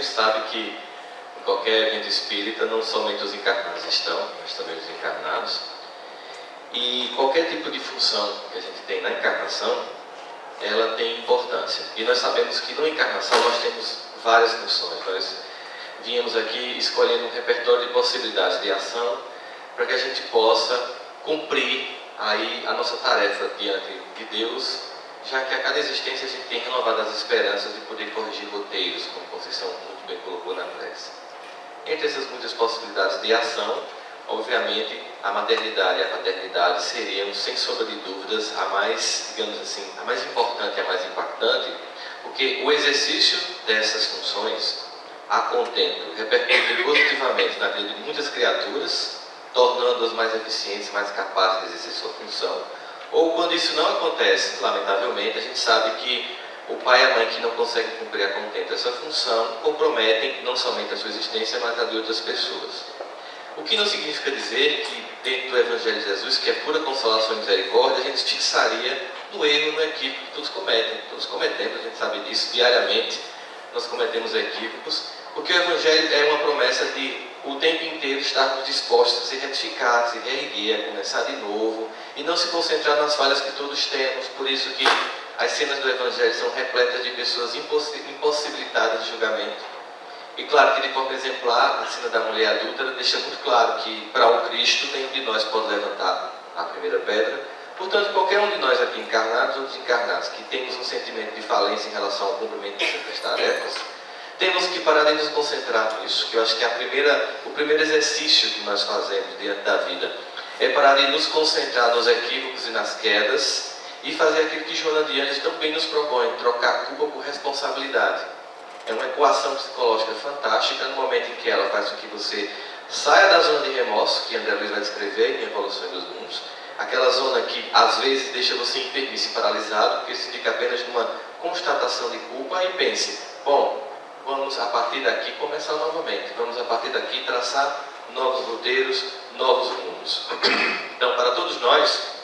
mesmo sabe que em qualquer evento espírita não somente os encarnados estão, mas também os encarnados. E qualquer tipo de função que a gente tem na encarnação, ela tem importância. E nós sabemos que na encarnação nós temos várias funções. Nós viemos aqui escolhendo um repertório de possibilidades de ação para que a gente possa cumprir aí a nossa tarefa diante de Deus, já que a cada existência a gente tem renovado as esperanças de poder corrigir roteiros, como Conceição muito bem colocou na prece. Entre essas muitas possibilidades de ação, obviamente, a maternidade e a paternidade seriam, sem sombra de dúvidas, a mais, digamos assim, a mais importante e a mais impactante, porque o exercício dessas funções, a contento, repercute positivamente na vida de muitas criaturas, tornando-as mais eficientes, mais capazes de exercer sua função. Ou quando isso não acontece, lamentavelmente, a gente sabe que o pai e a mãe que não conseguem cumprir a contento essa função comprometem não somente a sua existência, mas a de outras pessoas. O que não significa dizer que dentro do Evangelho de Jesus, que é pura consolação e misericórdia, a gente fixaria no erro, no equívoco que todos cometem. Todos cometemos, a gente sabe disso, diariamente nós cometemos equívocos, porque o Evangelho é uma promessa de o tempo inteiro estarmos dispostos a se retificar, a se reerguer, a começar de novo, e não se concentrar nas falhas que todos temos. Por isso que as cenas do Evangelho são repletas de pessoas impossibilitadas de julgamento. E claro que de forma exemplar, a cena da mulher adúltera deixa muito claro que para o Cristo nenhum de nós pode levantar a primeira pedra. Portanto, qualquer um de nós aqui, encarnados ou desencarnados, que temos um sentimento de falência em relação ao cumprimento de certas tarefas, temos que parar de nos concentrar nisso, que eu acho que o primeiro exercício que nós fazemos diante da vida é parar de nos concentrar nos equívocos e nas quedas e fazer aquilo que Joana de Ângeles também nos propõe, trocar culpa por responsabilidade. É uma equação psicológica fantástica no momento em que ela faz com que você saia da zona de remorso, que André Luiz vai descrever em Evolução dos Mundos, aquela zona que às vezes deixa você enfermiço e paralisado, porque isso fica apenas numa constatação de culpa, e pense, bom, vamos a partir daqui começar novamente, vamos a partir daqui traçar novos roteiros, novos rumos. Então, para todos nós,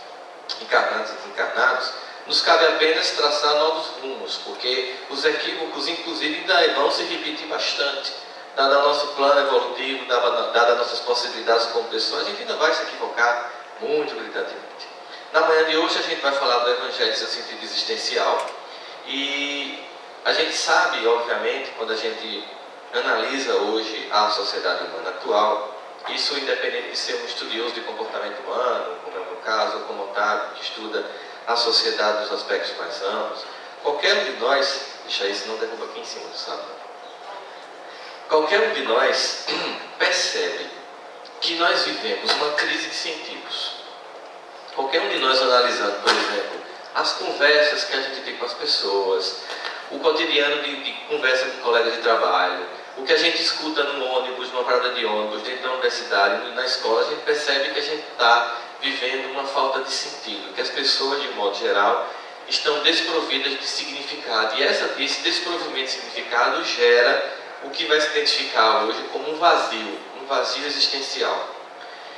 encarnados e desencarnados, nos cabe apenas traçar novos rumos, porque os equívocos, inclusive, ainda vão se repetir bastante. Dado o nosso plano evolutivo, dadas as nossas possibilidades como pessoas, a gente ainda vai se equivocar muito gritantemente. Na manhã de hoje a gente vai falar do Evangelho em seu sentido existencial, e a gente sabe, obviamente, quando a gente analisa hoje a sociedade humana atual, isso independente de ser um estudioso de comportamento humano, como é o meu caso, ou como Otávio, que estuda a sociedade dos aspectos mais amplos, qualquer um de nós, deixa isso, não derruba aqui em cima do sábado, qualquer um de nós percebe que nós vivemos uma crise de sentidos. Qualquer um de nós analisando, por exemplo, as conversas que a gente tem com as pessoas, o cotidiano de conversa com colegas de trabalho, o que a gente escuta no ônibus, numa parada de ônibus, dentro da universidade, na escola, a gente percebe que a gente está vivendo uma falta de sentido, que as pessoas, de modo geral, estão desprovidas de significado. E esse desprovimento de significado gera o que vai se identificar hoje como um vazio existencial.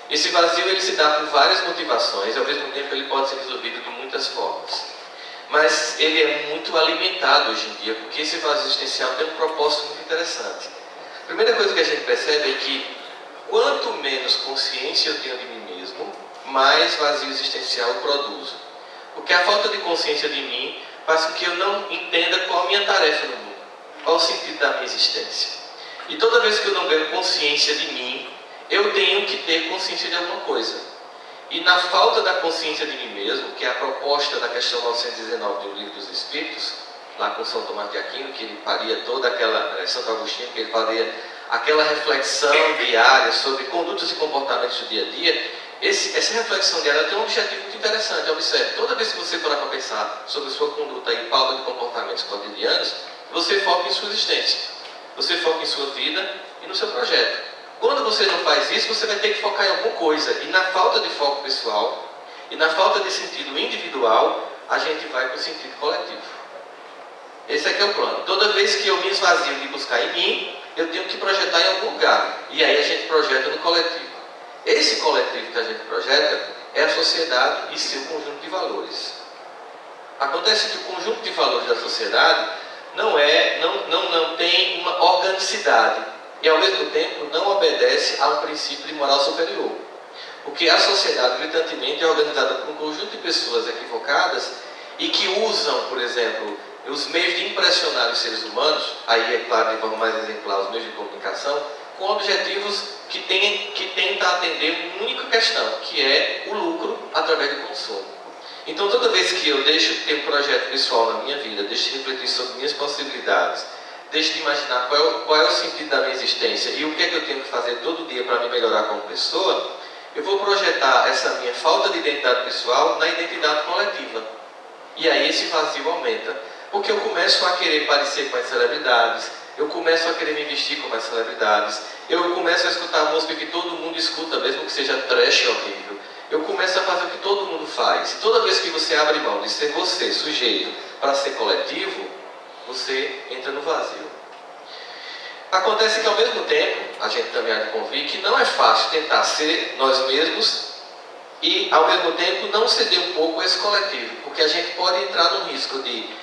Esse vazio ele se dá por várias motivações, e ao mesmo tempo ele pode ser resolvido de muitas formas. Mas ele é muito alimentado hoje em dia, porque esse vazio existencial tem um propósito muito interessante. A primeira coisa que a gente percebe é que quanto menos consciência eu tenho de mim mesmo, mais vazio existencial eu produzo. Porque a falta de consciência de mim faz com que eu não entenda qual a minha tarefa no mundo, qual o sentido da minha existência. E toda vez que eu não ganho consciência de mim, eu tenho que ter consciência de alguma coisa. E na falta da consciência de mim mesmo, que é a proposta da questão 919 do Livro dos Espíritos, lá com São Tomás de Aquino, que ele faria toda aquela, Santo Agostinho, que ele faria aquela reflexão diária sobre condutas e comportamentos do dia a dia, essa reflexão diária tem um objetivo muito interessante. Observe, toda vez que você parar para pensar sobre sua conduta e pauta de comportamentos cotidianos, você foca em sua existência, você foca em sua vida e no seu projeto. Quando você não faz isso, você vai ter que focar em alguma coisa. E na falta de foco pessoal, e na falta de sentido individual, a gente vai para o sentido coletivo. Esse aqui é o plano. Toda vez que eu me esvazio de buscar em mim, eu tenho que projetar em algum lugar. E aí a gente projeta no coletivo. Esse coletivo que a gente projeta é a sociedade e seu conjunto de valores. Acontece que o conjunto de valores da sociedade não tem uma organicidade e, ao mesmo tempo, não obedece a um princípio de moral superior. Porque a sociedade, gritantemente, é organizada por um conjunto de pessoas equivocadas e que usam, por exemplo, os meios de impressionar os seres humanos, aí é claro, de forma mais exemplar, os meios de comunicação, com objetivos que tentam atender uma única questão, que é o lucro através do consumo. Então, toda vez que eu deixo de ter um projeto pessoal na minha vida, deixo de refletir sobre minhas possibilidades, deixo de imaginar qual é o sentido da minha existência e o que é que eu tenho que fazer todo dia para me melhorar como pessoa, eu vou projetar essa minha falta de identidade pessoal na identidade coletiva. E aí esse vazio aumenta. Porque eu começo a querer parecer com as celebridades, eu começo a querer me vestir como as celebridades, eu começo a escutar a música que todo mundo escuta, mesmo que seja trash e horrível. Eu começo a fazer o que todo mundo faz. E toda vez que você abre mão de ser você, sujeito, para ser coletivo, você entra no vazio. Acontece que, ao mesmo tempo, a gente também há de convir que não é fácil tentar ser nós mesmos e, ao mesmo tempo, não ceder um pouco a esse coletivo, porque a gente pode entrar no risco de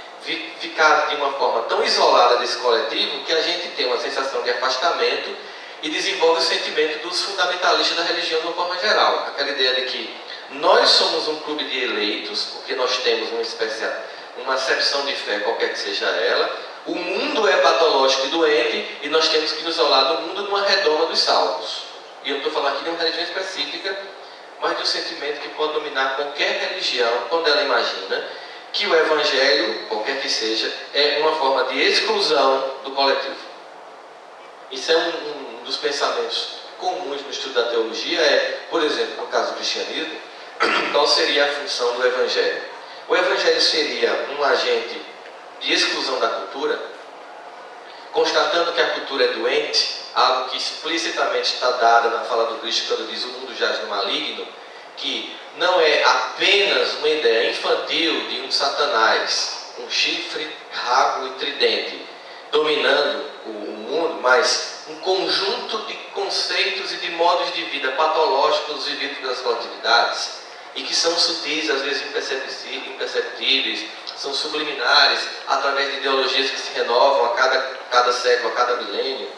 ficar de uma forma tão isolada desse coletivo que a gente tem uma sensação de afastamento e desenvolve o sentimento dos fundamentalistas da religião de uma forma geral. Aquela ideia de que nós somos um clube de eleitos, porque nós temos uma acepção de fé, qualquer que seja ela. O mundo é patológico e doente e nós temos que nos isolar do mundo numa redoma dos salvos. E eu não estou falando aqui de uma religião específica, mas de um sentimento que pode dominar qualquer religião quando ela imagina que o evangelho, qualquer que seja, é uma forma de exclusão do coletivo. Isso é um dos pensamentos comuns no estudo da teologia, por exemplo, no caso do cristianismo, qual seria a função do evangelho? O evangelho seria um agente de exclusão da cultura, constatando que a cultura é doente, algo que explicitamente está dado na fala do Cristo quando diz o mundo jaz no maligno, que não é apenas uma ideia infantil de um Satanás, um chifre, rabo e tridente, dominando o mundo, mas um conjunto de conceitos e de modos de vida patológicos vividos pelas coletividades, e que são sutis, às vezes imperceptíveis, são subliminares, através de ideologias que se renovam a cada século, a cada milênio.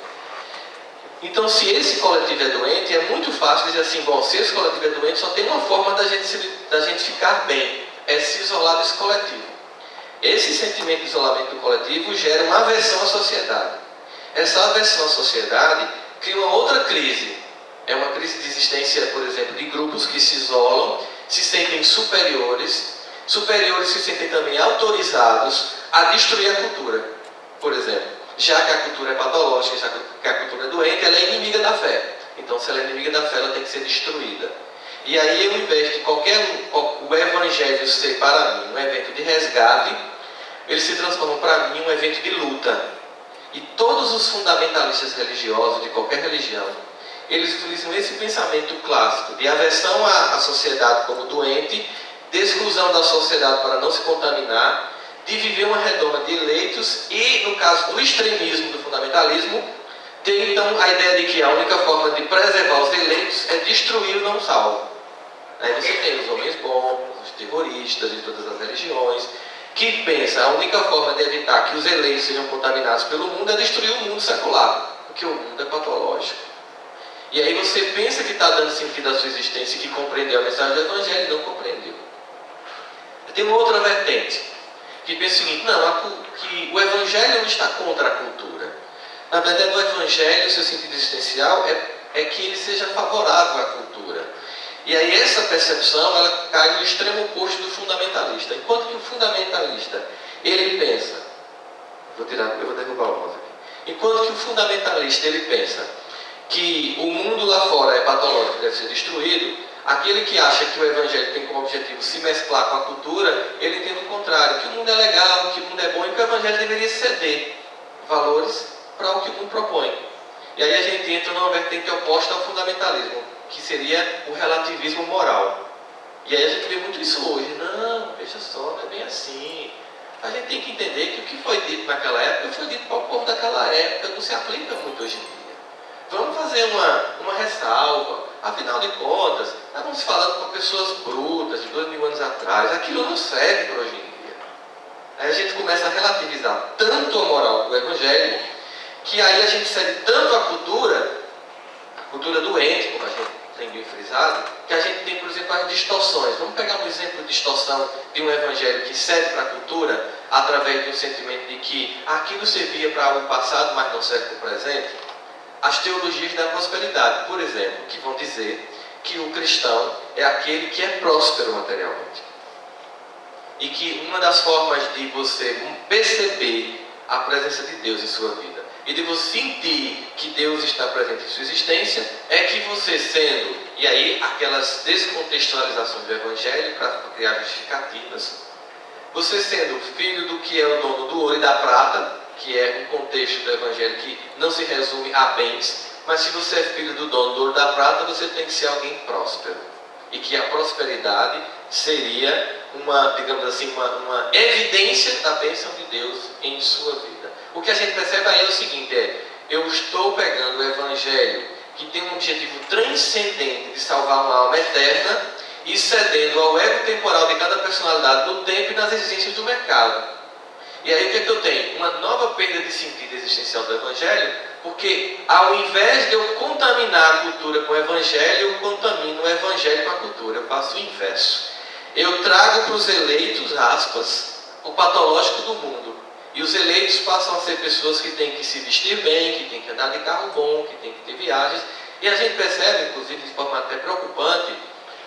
Então, se esse coletivo é doente, é muito fácil dizer assim, bom, se esse coletivo é doente, só tem uma forma da gente ficar bem, é se isolar desse coletivo. Esse sentimento de isolamento do coletivo gera uma aversão à sociedade. Essa aversão à sociedade cria uma outra crise. É uma crise de existência, por exemplo, de grupos que se isolam, se sentem superiores se sentem também autorizados a destruir a cultura. Por exemplo, já que a cultura é patológica, já que a cultura é doente, ela é inimiga da fé. Então, se ela é inimiga da fé, ela tem que ser destruída. E aí, ao invés de o evangelho ser para mim um evento de resgate, ele se transforma para mim um evento de luta. E todos os fundamentalistas religiosos, de qualquer religião, eles utilizam esse pensamento clássico de aversão à sociedade como doente, de exclusão da sociedade para não se contaminar, de viver uma redoma de eleitos e, no caso do extremismo, do fundamentalismo, tem então a ideia de que a única forma de preservar os eleitos é destruir o não salvo. Aí você tem os homens bons, os terroristas de todas as religiões, que pensam a única forma de evitar que os eleitos sejam contaminados pelo mundo é destruir o mundo secular, porque o mundo é patológico. E aí você pensa que está dando sentido à sua existência e que compreendeu a mensagem do Evangelho e não compreendeu. Tem uma outra vertente, que pensa o seguinte, que o Evangelho não está contra a cultura. Na verdade, o Evangelho, o seu sentido existencial, é que ele seja favorável à cultura. E aí essa percepção, ela cai no extremo oposto do fundamentalista. Enquanto que o fundamentalista, ele pensa, eu vou derrubar o mouse aqui. Enquanto que o fundamentalista, ele pensa que o mundo lá fora é patológico, deve ser destruído, aquele que acha que o Evangelho tem como objetivo se mesclar com a cultura, ele entende o contrário, que o mundo é legal, que o mundo é bom e que o Evangelho deveria ceder valores para o que o mundo propõe. E aí a gente entra numa vertente oposta ao fundamentalismo, que seria o relativismo moral. E aí a gente vê muito isso hoje. Não, veja só, não é bem assim. A gente tem que entender que o que foi dito naquela época foi dito para o povo daquela época, não se aplica muito hoje em dia. Vamos fazer uma ressalva. Afinal de contas, nós estamos falando com pessoas brutas de 2000 anos atrás. Aquilo não serve para hoje em dia. Aí a gente começa a relativizar tanto a moral do Evangelho, que aí a gente cede tanto a cultura doente, como a gente tem bem frisado, que a gente tem, por exemplo, as distorções. Vamos pegar um exemplo de distorção de um Evangelho que cede para a cultura, através de um sentimento de que aquilo servia para algo passado, mas não serve para o presente. As teologias da prosperidade, por exemplo, que vão dizer que o cristão é aquele que é próspero materialmente. E que uma das formas de você perceber a presença de Deus em sua vida e de você sentir que Deus está presente em sua existência é que você sendo, e aí aquelas descontextualizações do Evangelho para criar justificativas, você sendo filho do que é o dono do ouro e da prata, que é um contexto do Evangelho que não se resume a bens, mas se você é filho do dono do ouro e da prata, você tem que ser alguém próspero. E que a prosperidade seria digamos assim, uma evidência da bênção de Deus em sua vida. O que a gente percebe aí é o seguinte, eu estou pegando o Evangelho que tem um objetivo transcendente de salvar uma alma eterna e cedendo ao ego temporal de cada personalidade no tempo e nas exigências do mercado. E aí o que é que eu tenho? Uma nova perda de sentido existencial do Evangelho, porque ao invés de eu contaminar a cultura com o Evangelho, eu contamino o Evangelho com a cultura. Eu faço o inverso. Eu trago para os eleitos, aspas, o patológico do mundo. E os eleitos passam a ser pessoas que têm que se vestir bem, que têm que andar de carro bom, que têm que ter viagens. E a gente percebe, inclusive de forma até preocupante,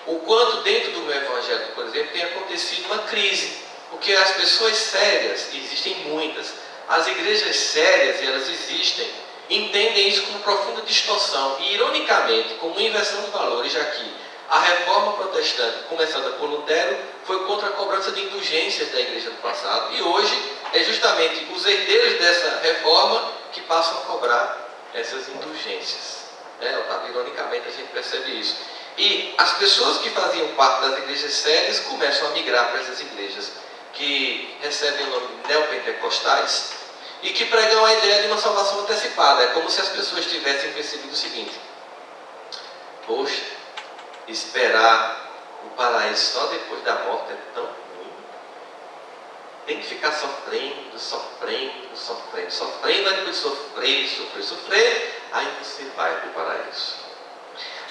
o quanto dentro do meu evangelho, por exemplo, tem acontecido uma crise. Porque as pessoas sérias, e existem muitas, as igrejas sérias, e elas existem, entendem isso como profunda distorção. E, ironicamente, como inversão de valores, já que a reforma protestante, começada por Lutero, foi contra a cobrança de indulgências da igreja do passado. E hoje é justamente os herdeiros dessa reforma que passam a cobrar essas indulgências. Ironicamente a gente percebe isso. E as pessoas que faziam parte das igrejas sérias começam a migrar para essas igrejas que recebem o nome de neopentecostais e que pregam a ideia de uma salvação antecipada. É como se as pessoas tivessem percebido o seguinte: poxa, esperar o paraíso só depois da morte é tão ruim. Tem que ficar sofrendo, aí depois sofrer, aí você vai para o paraíso.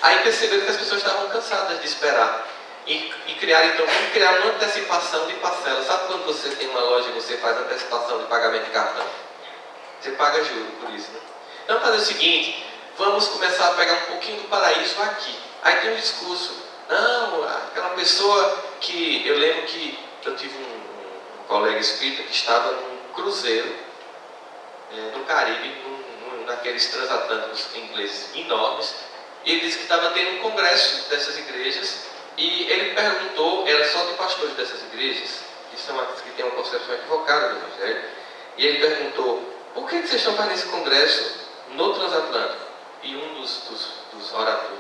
Aí perceberam que as pessoas estavam cansadas de esperar e criaram, então, vamos criar uma antecipação de parcela. Sabe quando você tem uma loja e você faz antecipação de pagamento de cartão? Você paga juros por isso, né? Então fazer o seguinte, vamos começar a pegar um pouquinho do paraíso aqui. Aí tem um discurso, não, aquela pessoa que, eu lembro que eu tive um colega espírita que estava num cruzeiro no Caribe, naqueles transatlânticos ingleses enormes, e ele disse que estava tendo um congresso dessas igrejas, e ele perguntou, era só de pastores dessas igrejas, que têm uma concepção equivocada do Evangelho, e ele perguntou, por que vocês estão fazendo esse congresso no transatlântico? E um dos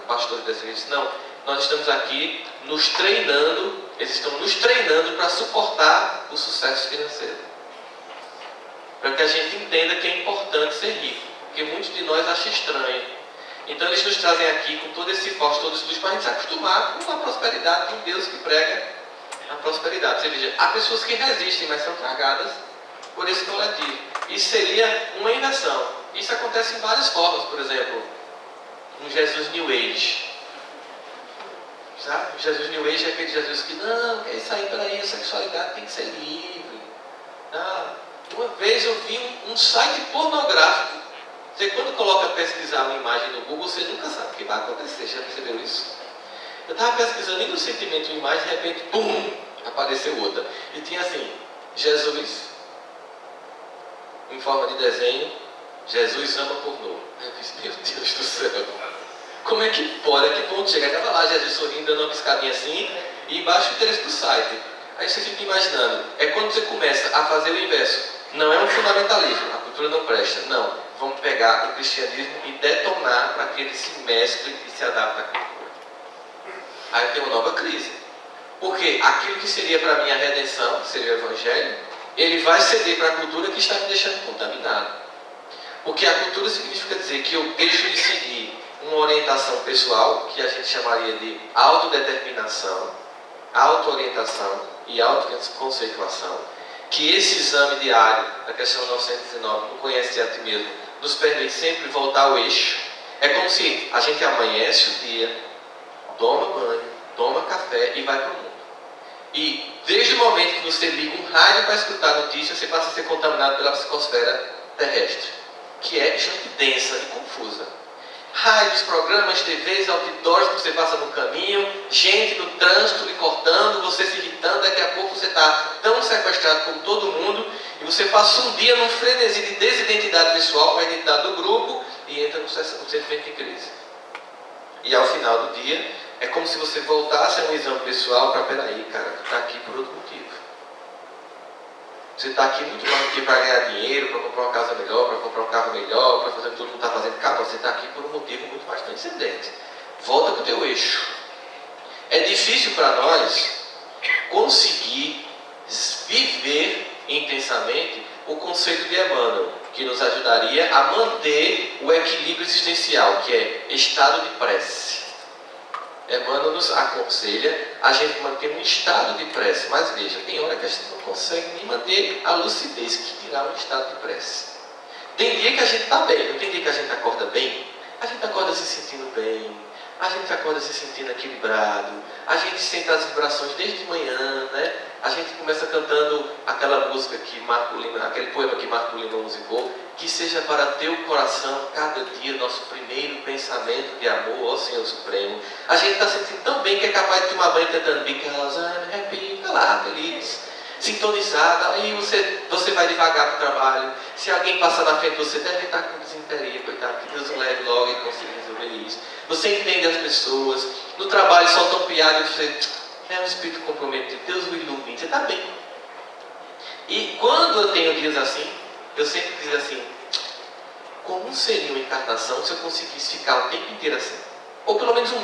pastores dessa igreja disse, não, nós estamos aqui nos treinando, eles estão nos treinando para suportar o sucesso financeiro. Para que a gente entenda que é importante ser rico, porque muitos de nós acham estranho. Então eles nos trazem aqui com todo esse forte, todo esse luxo, para a gente se acostumar com a prosperidade de um Deus que prega a prosperidade. Ou seja, há pessoas que resistem, mas são tragadas por esse coletivo. Isso seria uma inversão. Isso acontece em várias formas, por exemplo, um Jesus New Age. Sabe? O Jesus New Age é aquele Jesus que, não, é isso aí, peraí, a sexualidade tem que ser livre. Uma vez eu vi um site pornográfico. Você quando coloca pesquisar uma imagem no Google, você nunca sabe o que vai acontecer. Já percebeu isso? Eu estava pesquisando inocentemente uma imagem, de repente, pum, apareceu outra. E tinha assim, Jesus, em forma de desenho, Jesus ama pornô. Aí eu disse, meu Deus do céu, como é que pode? A que ponto chega? Estava lá Jesus sorrindo, dando uma piscadinha assim, e embaixo o endereço do site. Aí você fica imaginando, é quando você começa a fazer o inverso. Não é um fundamentalismo, a cultura não presta, não. Vamos pegar o cristianismo e detonar para que ele se mescle e se adapte à cultura. Aí tem uma nova crise. Porque aquilo que seria para mim a redenção, que seria o Evangelho, ele vai ceder para a cultura que está me deixando contaminado. Porque a cultura significa dizer que eu deixo de seguir uma orientação pessoal, que a gente chamaria de autodeterminação, autoorientação e autoconceituação. que esse exame diário, da questão 919, no Conhece a Ti Mesmo, nos permite sempre voltar ao eixo. É como se a gente amanhece o dia, toma banho, toma café e vai para o mundo. E desde o momento que você liga um rádio para escutar a notícia, você passa a ser contaminado pela psicosfera terrestre, que é extremamente densa e confusa. Rádios, programas, TVs, outdoors que você passa no caminho, gente no trânsito lhe cortando, você se irritando, daqui a pouco você está tão sequestrado como todo mundo, e você passa um dia num frenesi de desidentidade pessoal, a identidade do grupo, e entra no sentimento de crise. E ao final do dia, é como se você voltasse a um exame pessoal para, peraí, cara, tu está aqui por outro motivo. Você está aqui muito mais do que para ganhar dinheiro, para comprar uma casa melhor, para comprar um carro melhor, para fazer o que todo mundo está fazendo. Cara, você está aqui por um motivo muito mais transcendente. Volta para o teu eixo. É difícil para nós conseguir viver intensamente o conceito de Emmanuel, que nos ajudaria a manter o equilíbrio existencial, que é estado de prece. Emmanuel nos aconselha a gente manter um estado de prece, mas veja, tem hora que a gente não consegue nem manter a lucidez, que dirá um estado de prece. Tem dia que a gente está bem, não tem dia que a gente acorda bem? A gente acorda se sentindo bem, a gente acorda se sentindo equilibrado, a gente sente as vibrações desde manhã, né? A gente começa cantando aquela música que Marco Lima, aquele poema que Marco Lima musicou, que seja para teu coração cada dia nosso primeiro pensamento de amor ao Senhor Supremo. A gente está sentindo tão bem que é capaz de tomar banho cantando Because I'm happy, tá lá, feliz, sintonizado. Aí você vai devagar para o trabalho. Se alguém passar na frente, você deve estar com desinteria, coitado, que Deus o leve logo e consiga resolver isso. Você entende as pessoas, no trabalho soltam piada e você é um espírito comprometido, Deus o ilumine, você está bem. E quando eu tenho dias assim, eu sempre digo assim, como seria uma encarnação se eu conseguisse ficar o tempo inteiro assim? Ou pelo menos um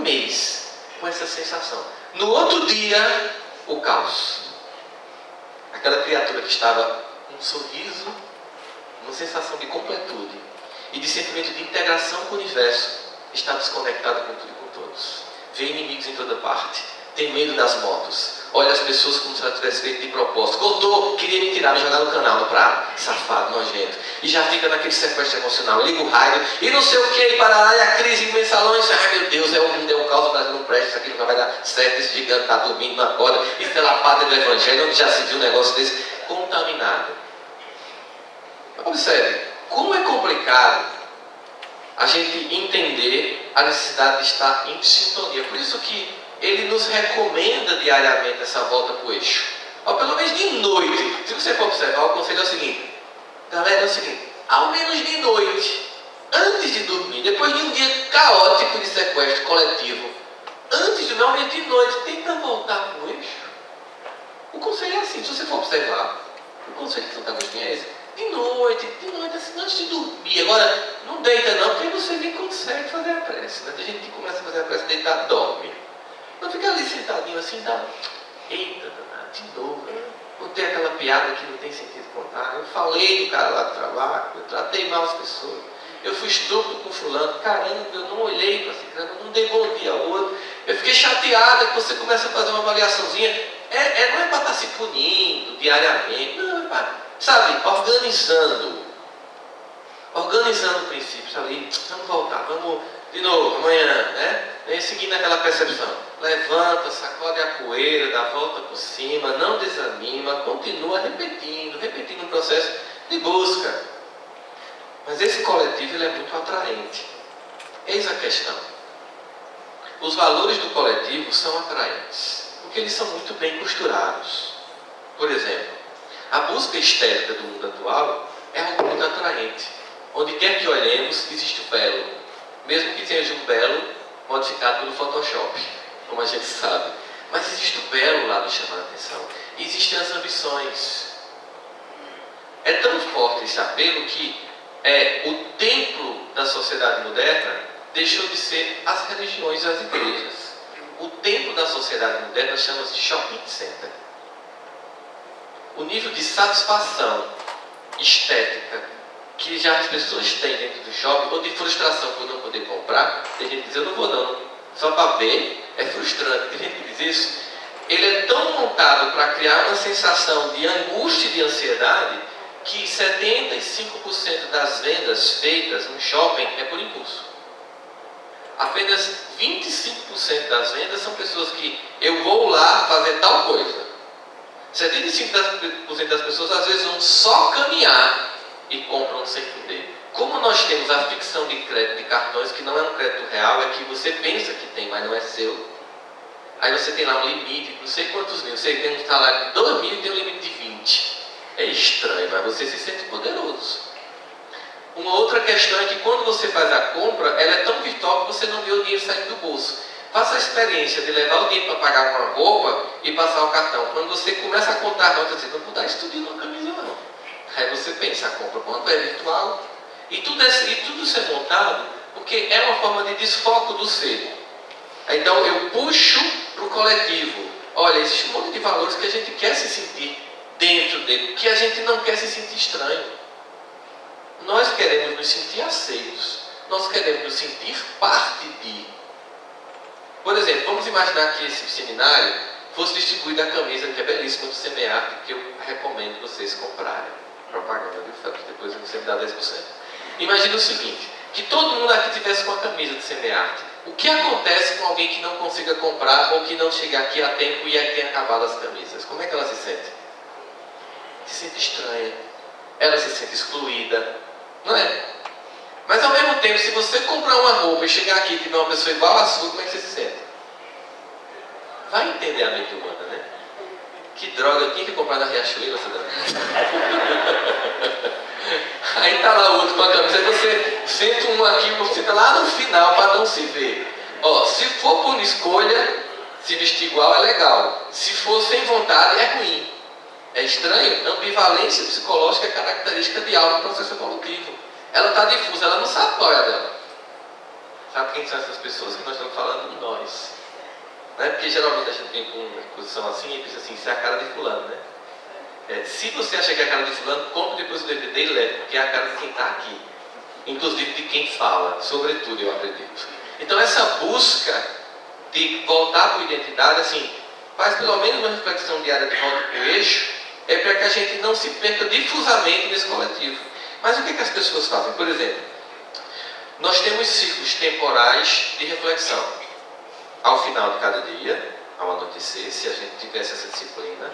mês com essa sensação. No outro dia, o caos. Aquela criatura que estava com um sorriso, uma sensação de completude e de sentimento de integração com o universo, está desconectado com tudo e com todos. Vê inimigos em toda parte, tem medo das motos, olha as pessoas como se ela tivesse feito de propósito. Cortou, queria me tirar, me jogar no canal, no prato, safado, nojento. E já fica naquele sequestro emocional, liga o raio, e não sei o que, e parará, e a crise em mensalões. Ai meu Deus, é o mundo, é o caos, o Brasil não presta, isso aqui nunca vai dar certo, esse gigante está dormindo na corda, isso é a pátria do Evangelho, onde já se viu um negócio desse, contaminado. Observe, como é complicado a gente entender a necessidade de estar em sintonia. Por isso que ele nos recomenda diariamente essa volta para o eixo. Ou pelo menos de noite. Se você for observar, o conselho é o seguinte. Galera, é o seguinte. Ao menos de noite, antes de dormir, depois de um dia caótico de sequestro coletivo, antes de dormir, ao menos de noite, tenta voltar para o eixo. O conselho é assim. Se você for observar, o conselho de Santo Agostinho é esse. De noite, assim, antes de dormir. Agora, não deita não, porque você nem consegue fazer a prece. Né? Tem gente que começa a fazer a prece deitado, dorme. Não fica ali sentadinho assim, dá. Eita, danado, de novo. Né? Contei aquela piada que não tem sentido contar. Eu falei do cara lá do trabalho, eu tratei mal as pessoas. Eu fui estúpido com fulano. Caramba, eu não olhei para ciclano, eu não dei bom dia ao outro. Eu fiquei chateada que você começa a fazer uma avaliaçãozinha. Não é para estar se punindo diariamente. Não, é para... Sabe, organizando o princípio, sabe? Vamos voltar, vamos de novo, amanhã, né? E seguindo aquela percepção. Levanta, sacode a poeira, dá a volta por cima, não desanima, continua repetindo o processo de busca. Mas esse coletivo ele é muito atraente. Eis a questão. Os valores do coletivo são atraentes, porque eles são muito bem costurados. Por exemplo, a busca estética do mundo atual é algo muito atraente. Onde quer que olhemos, existe o belo. Mesmo que seja um belo modificado pelo Photoshop, como a gente sabe. Mas existe o belo lá nos chamando a atenção. Existem as ambições. É tão forte esse apelo que o templo da sociedade moderna deixou de ser as religiões e as igrejas. O templo da sociedade moderna chama-se shopping center. O nível de satisfação estética que já as pessoas têm dentro do shopping, ou de frustração por não poder comprar, tem gente que diz, eu não vou não, só para ver, é frustrante, tem gente que diz isso, ele é tão montado para criar uma sensação de angústia e de ansiedade que 75% das vendas feitas no shopping é por impulso. Apenas 25% das vendas são pessoas que eu vou lá fazer tal coisa. 75% das pessoas às vezes vão só caminhar e compram sem poder. Como nós temos a ficção de crédito de cartões, que não é um crédito real, é que você pensa que tem, mas não é seu. Aí você tem lá um limite, não sei quantos mil, você tem um salário de 2 mil e tem um limite de 20. É estranho, mas você se sente poderoso. Uma outra questão é que quando você faz a compra, ela é tão virtual que você não vê o dinheiro saindo do bolso. Faça a experiência de levar o dinheiro para pagar uma roupa e passar o cartão. Quando você começa a contar a nota, você não vou dar isso tudo numa camisa não. Aí você pensa, a compra quando é virtual. E tudo isso é montado porque é uma forma de desfoco do ser. Então eu puxo para o coletivo. Olha, existe um monte de valores que a gente quer se sentir dentro dele, que a gente não quer se sentir estranho. Nós queremos nos sentir aceitos. Nós queremos nos sentir parte de. Por exemplo, vamos imaginar que esse seminário fosse distribuído a camisa, que é belíssima, do Semearte, que eu recomendo vocês comprarem. Propaganda, viu, Félix? Depois você me dá 10%. Imagina o seguinte, que todo mundo aqui tivesse uma camisa do Semearte. O que acontece com alguém que não consiga comprar ou que não chega aqui a tempo e aí tem acabado as camisas? Como é que ela se sente? Se sente estranha. Ela se sente excluída. Não é? Mas ao mesmo tempo, se você comprar uma roupa e chegar aqui e tiver uma pessoa igual a sua, como é que você se sente? Vai entender a mente humana, né? Que droga, eu tinha que comprar na Riachuelo, aí tá lá o outro com a camisa, aí você senta um aqui, você tá lá no final para não se ver. Ó, se for por escolha, se vestir igual é legal. Se for sem vontade, é ruim. É estranho? Ambivalência psicológica é característica de algo no processo evolutivo. Ela está difusa, ela não sabe qual é a dela. Sabe quem são essas pessoas que nós estamos falando? Nós. Né? Porque geralmente a gente vem com uma posição assim e pensa assim, isso é a cara de fulano, né? Se você acha que é a cara de fulano, compre depois o DVD e leve, porque é a cara de quem está aqui. Inclusive de quem fala, sobretudo, eu acredito. Então essa busca de voltar para a identidade, assim, faz pelo menos uma reflexão diária de volta para o eixo, é para que a gente não se perca difusamente nesse coletivo. Mas o que as pessoas fazem? Por exemplo, nós temos ciclos temporais de reflexão. Ao final de cada dia, ao anoitecer, se a gente tivesse essa disciplina,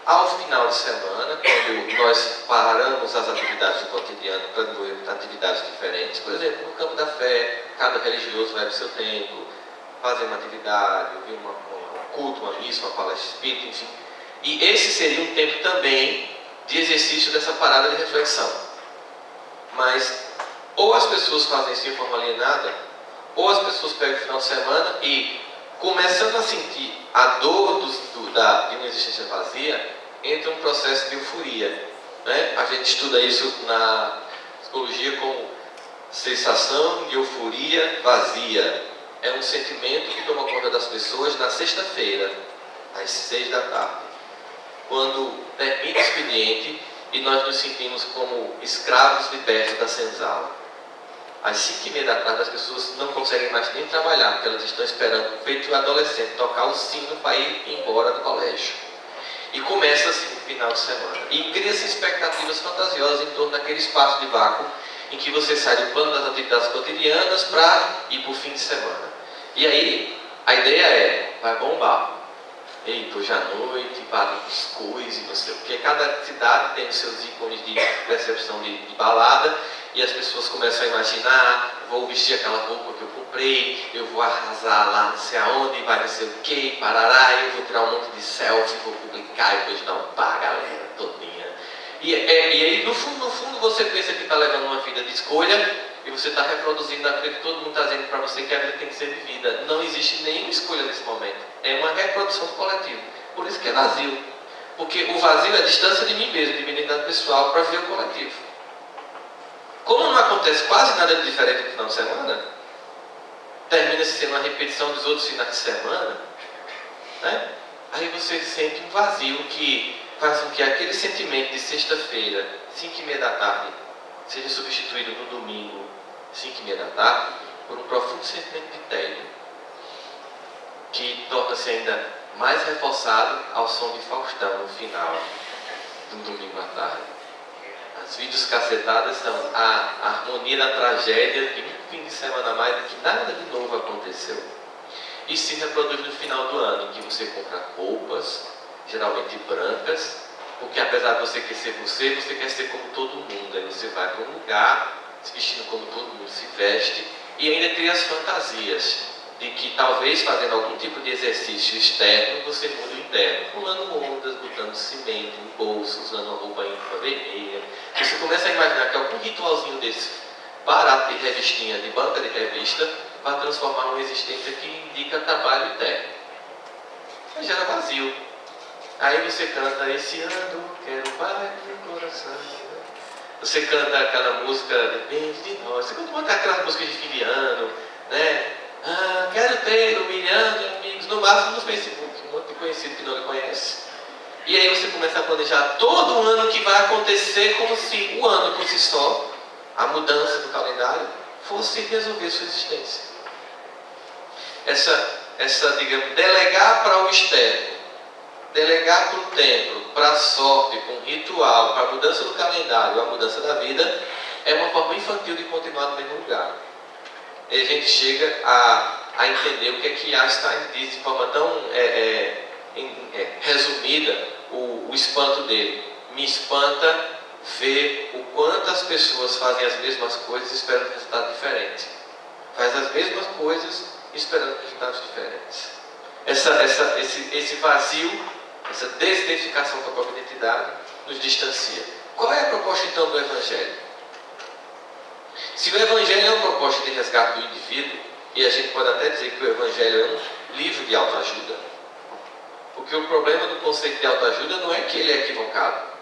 ao final de semana, quando nós paramos as atividades do cotidiano para desenvolver atividades diferentes, por exemplo, no campo da fé, cada religioso vai para o seu templo, fazer uma atividade, ouvir um culto, uma missa, uma palestra espírita, enfim. E esse seria um tempo também de exercício dessa parada de reflexão. Mas, ou as pessoas fazem isso de forma alienada, ou as pessoas pegam o final de semana e, começando a sentir a dor de uma existência vazia, entra um processo de euforia. Né? A gente estuda isso na psicologia como sensação de euforia vazia. É um sentimento que toma conta das pessoas na sexta-feira, às 6 da tarde, quando termina o expediente e nós nos sentimos como escravos libertos da senzala. Às 5h30 da tarde as pessoas não conseguem mais nem trabalhar, porque elas estão esperando, feito um adolescente, tocar o sino para ir embora do colégio. E começa assim no final de semana. E cria-se expectativas fantasiosas em torno daquele espaço de vácuo em que você sai do plano das atividades cotidianas para ir para o fim de semana. E aí, a ideia é, vai bombar. Eita, hoje à noite, para coisas e não sei o que. Cada cidade tem os seus ícones de percepção de balada. E as pessoas começam a imaginar, vou vestir aquela roupa que eu comprei, eu vou arrasar lá não sei aonde, vai não sei o que, parará, eu vou tirar um monte de selfie, vou publicar e depois dar um pá, a galera todinha. E aí, no fundo, você pensa que está levando uma vida de escolha e você está reproduzindo aquilo que todo mundo está dizendo para você que a vida tem que ser vivida. Não existe nenhuma escolha nesse momento. É uma reprodução do coletivo. Por isso que é vazio. Porque o vazio é a distância de mim mesmo, de minha identidade pessoal, para ver o coletivo. Como não acontece quase nada de diferente no final de semana, termina-se sendo uma repetição dos outros finais de semana, né? Aí você sente um vazio que faz com que aquele sentimento de sexta-feira, 5h30 da tarde, seja substituído no domingo, 5h30 da tarde, por um profundo sentimento de tédio, que torna-se ainda mais reforçado ao som de Faustão no final do domingo à tarde. As vídeos cacetadas são a harmonia da tragédia de um fim de semana a mais, de que nada de novo aconteceu. E se reproduz no final do ano, em que você compra roupas, geralmente brancas, porque apesar de você querer ser você quer ser como todo mundo. Aí você vai para um lugar, se vestindo como todo mundo se veste, e ainda cria as fantasias de que talvez fazendo algum tipo de exercício externo, você muda o interno, pulando ondas, botando cimento no bolso, usando uma roupa íntima vermelha. Você começa a imaginar que algum ritualzinho desse barato de revistinha, de banca de revista, vai transformar uma existência que indica trabalho interno. Mas gera vazio. Aí você canta, esse ano quero paz no coração. Você canta aquela música, depende de nós. Você canta aquelas músicas de fim de ano, né? Ah, quero ter 1 milhão de amigos, no máximo no Facebook, um monte de conhecido que não lhe conhece. E aí você começa a planejar todo o ano que vai acontecer, como se o ano por si só, a mudança do calendário, fosse resolver sua existência. Digamos, delegar para o externo, delegar para o templo, para a sorte, para um ritual, para a mudança do calendário, a mudança da vida, é uma forma infantil de continuar no mesmo lugar. E a gente chega a entender o que é que Einstein diz de forma tão resumida, o espanto dele. Me espanta ver o quanto as pessoas fazem as mesmas coisas esperando resultados diferentes. Faz as mesmas coisas esperando resultados diferentes. Esse vazio, essa desidentificação com a própria identidade nos distancia. Qual é a proposta então do Evangelho? Se o Evangelho é uma proposta de resgate do indivíduo, e a gente pode até dizer que o Evangelho é um livro de autoajuda, porque o problema do conceito de autoajuda não é que ele é equivocado.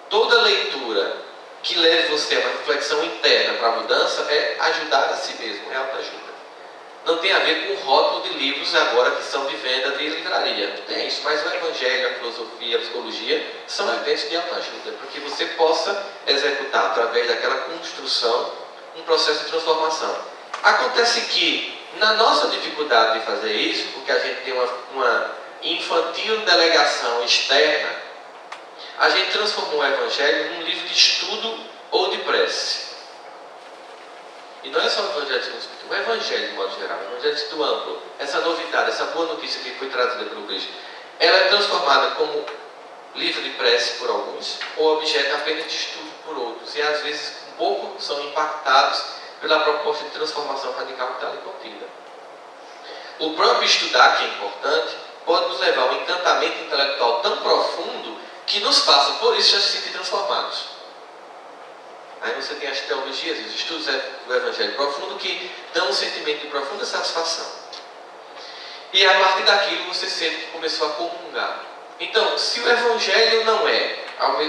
Toda leitura que leve você a uma reflexão interna para a mudança é ajudar a si mesmo, é autoajuda. Não tem a ver com o rótulo de livros agora que são de venda de livraria. Não tem isso, mas o Evangelho, a filosofia, a psicologia são eventos de autoajuda, para que você possa executar através daquela construção um processo de transformação. Acontece que, na nossa dificuldade de fazer isso, porque a gente tem uma infantil delegação externa, a gente transformou o Evangelho num livro de estudo ou de prece. E não é só o Evangelho de Espírito, o Evangelho de modo geral, o Evangelho de Espírito amplo, essa novidade, essa boa notícia que foi trazida pelo Cristo, ela é transformada como livro de prece por alguns, ou objeto apenas de estudo por outros, e às vezes um pouco são impactados pela proposta de transformação radical que está ali contida. O próprio estudar, que é importante, pode nos levar a um encantamento intelectual tão profundo que nos faça, por isso, já se sentir transformados. Aí você tem as teologias, os estudos do Evangelho profundo que dão um sentimento de profunda satisfação. E a partir daquilo você sente que começou a comungar. Então, se o Evangelho não é,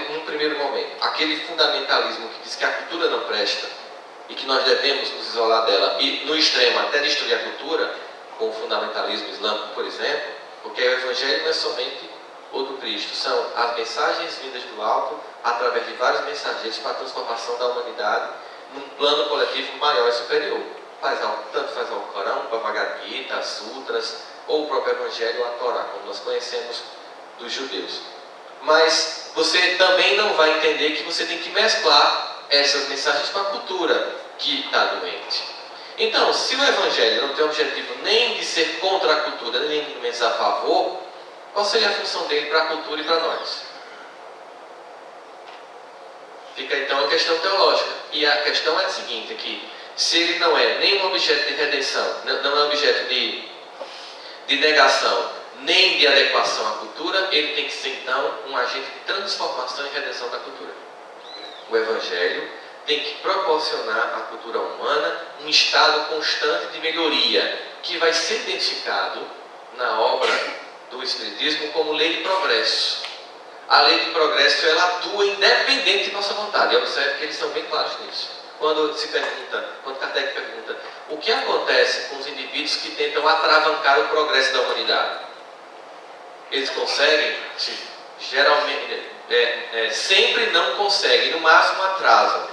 num primeiro momento, aquele fundamentalismo que diz que a cultura não presta e que nós devemos nos isolar dela e, no extremo, até destruir a cultura, com o fundamentalismo islâmico, por exemplo, porque o Evangelho não é somente o do Cristo, são as mensagens vindas do alto através de vários mensageiros para a transformação da humanidade num plano coletivo maior e superior. Tanto faz o Corão, o Bhagavad Gita, as Sutras, ou o próprio Evangelho ou a Torá, como nós conhecemos dos judeus. Mas você também não vai entender que você tem que mesclar essas mensagens com a cultura que está doente. Então, se o Evangelho não tem o objetivo nem de ser contra a cultura, nem de a favor, qual seria a função dele para a cultura e para nós? Fica então a questão teológica. E a questão é a seguinte, que se ele não é nem um objeto de redenção, não é um objeto de negação, nem de adequação à cultura, ele tem que ser então um agente de transformação e redenção da cultura. O Evangelho tem que proporcionar à cultura humana um estado constante de melhoria, que vai ser identificado na obra do Espiritismo como lei de progresso. A lei de progresso, ela atua independente de nossa vontade. E observe que eles são bem claros nisso. Quando Kardec pergunta o que acontece com os indivíduos que tentam atravancar o progresso da humanidade, eles conseguem? Geralmente, sempre não conseguem, no máximo atrasam.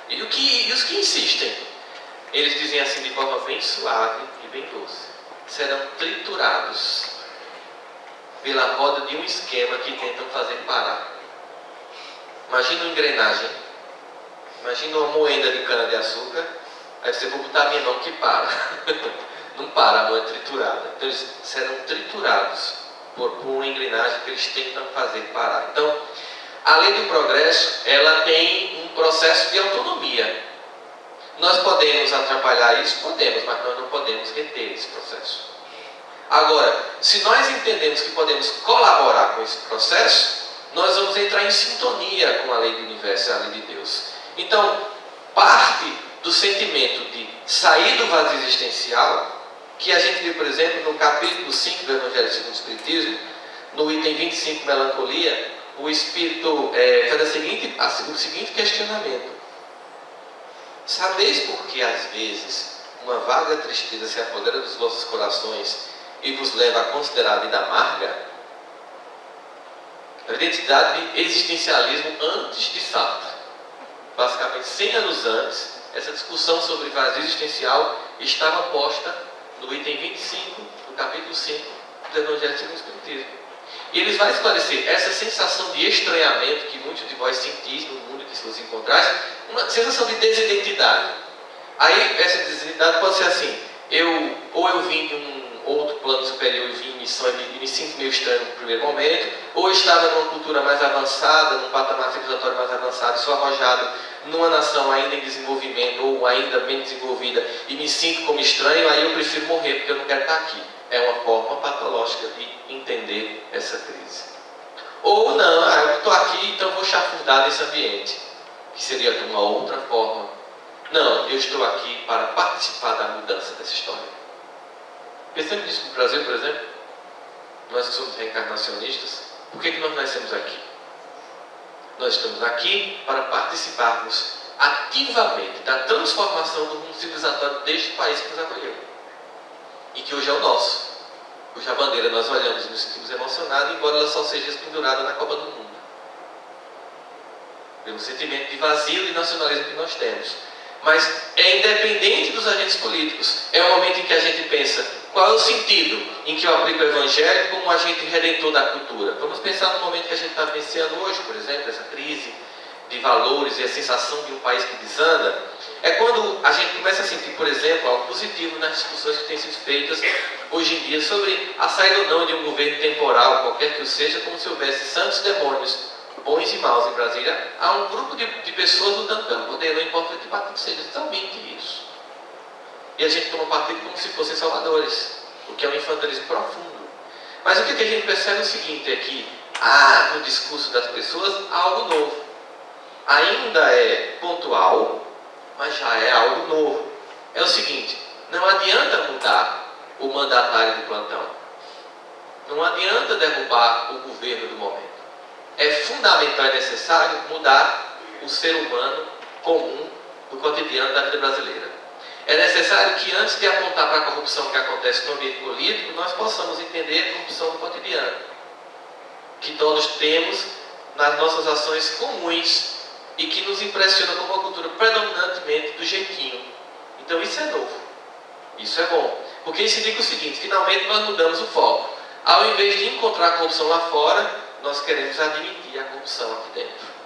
E os que insistem? Eles dizem assim de forma bem suave e bem doce: serão triturados pela roda de um esquema que tentam fazer parar. Imagina uma engrenagem, imagina uma moenda de cana-de-açúcar, aí você vai botar a minha mão que para. Não para, a mão é triturada. Então eles serão triturados por uma engrenagem que eles tentam fazer parar. Então, a lei do progresso, ela tem um processo de autonomia. Nós podemos atrapalhar isso? Podemos, mas nós não podemos reter esse processo. Agora, se nós entendemos que podemos colaborar com esse processo, nós vamos entrar em sintonia com a lei do universo e a lei de Deus. Então, parte do sentimento de sair do vazio existencial, que a gente vê, por exemplo, no capítulo 5 do Evangelho segundo o Espiritismo, no item 25, melancolia, o Espírito faz o seguinte questionamento: sabeis por que às vezes uma vaga tristeza se apodera dos vossos corações e vos leva a considerar a vida amarga? A identidade de existencialismo antes de Sartre. Basicamente, 100 anos antes, essa discussão sobre vazio existencial estava posta no item 25 do capítulo 5 do Evangelho segundo o Espiritismo. E eles vão esclarecer essa sensação de estranhamento que muitos de vós sentis no mundo que se vos encontrais, uma sensação de desidentidade. Aí, essa desidentidade pode ser assim: ou eu vim de um outro plano superior e vim em missão e me sinto meio estranho no primeiro momento, ou estava numa cultura mais avançada, num patamar civilizatório mais avançado, e sou arrojado numa nação ainda em desenvolvimento ou ainda bem desenvolvida e me sinto como estranho, aí eu prefiro morrer porque eu não quero estar aqui. É uma forma patológica de entender essa crise. Ou não, eu estou aqui, então vou chafurdar nesse ambiente, que seria de uma outra forma. Não, eu estou aqui para participar da mudança dessa história. Pensando nisso no Brasil, por exemplo, nós que somos reencarnacionistas, por que nós nascemos aqui? Nós estamos aqui para participarmos ativamente da transformação do mundo civilizatório deste país que nos acolheu. E que hoje é o nosso. Cuja bandeira nós olhamos e nos sentimos emocionados, embora ela só seja pendurada na Copa do Mundo. Pelo sentimento de vazio de nacionalismo que nós temos. Mas é independente dos agentes políticos. É o momento em que a gente pensa: qual é o sentido em que eu aplico o Evangelho como um agente redentor da cultura? Vamos pensar no momento que a gente está vivenciando hoje, por exemplo, essa crise de valores e a sensação de um país que desanda. É quando a gente começa a sentir, por exemplo, algo positivo nas discussões que têm sido feitas hoje em dia sobre a saída ou não de um governo temporal, qualquer que o seja, como se houvesse santos demônios, bons e maus em Brasília. Há um grupo de pessoas lutando pelo poder, não importa que partido seja, somente isso. E a gente toma partido como se fossem salvadores, o que é um infantilismo profundo. Mas o que a gente percebe é o seguinte: é que há no discurso das pessoas algo novo. Ainda é pontual, mas já é algo novo. É o seguinte: não adianta mudar o mandatário do plantão. Não adianta derrubar o governo do momento. É fundamental e necessário mudar o ser humano comum do cotidiano da vida brasileira. É necessário que, antes de apontar para a corrupção que acontece no ambiente político, nós possamos entender a corrupção do cotidiano, que todos temos nas nossas ações comuns e que nos impressiona como uma cultura predominantemente do jeitinho. Então isso é novo, isso é bom, porque isso indica o seguinte: finalmente nós mudamos o foco. Ao invés de encontrar a corrupção lá fora, nós queremos admitir a corrupção aqui dentro.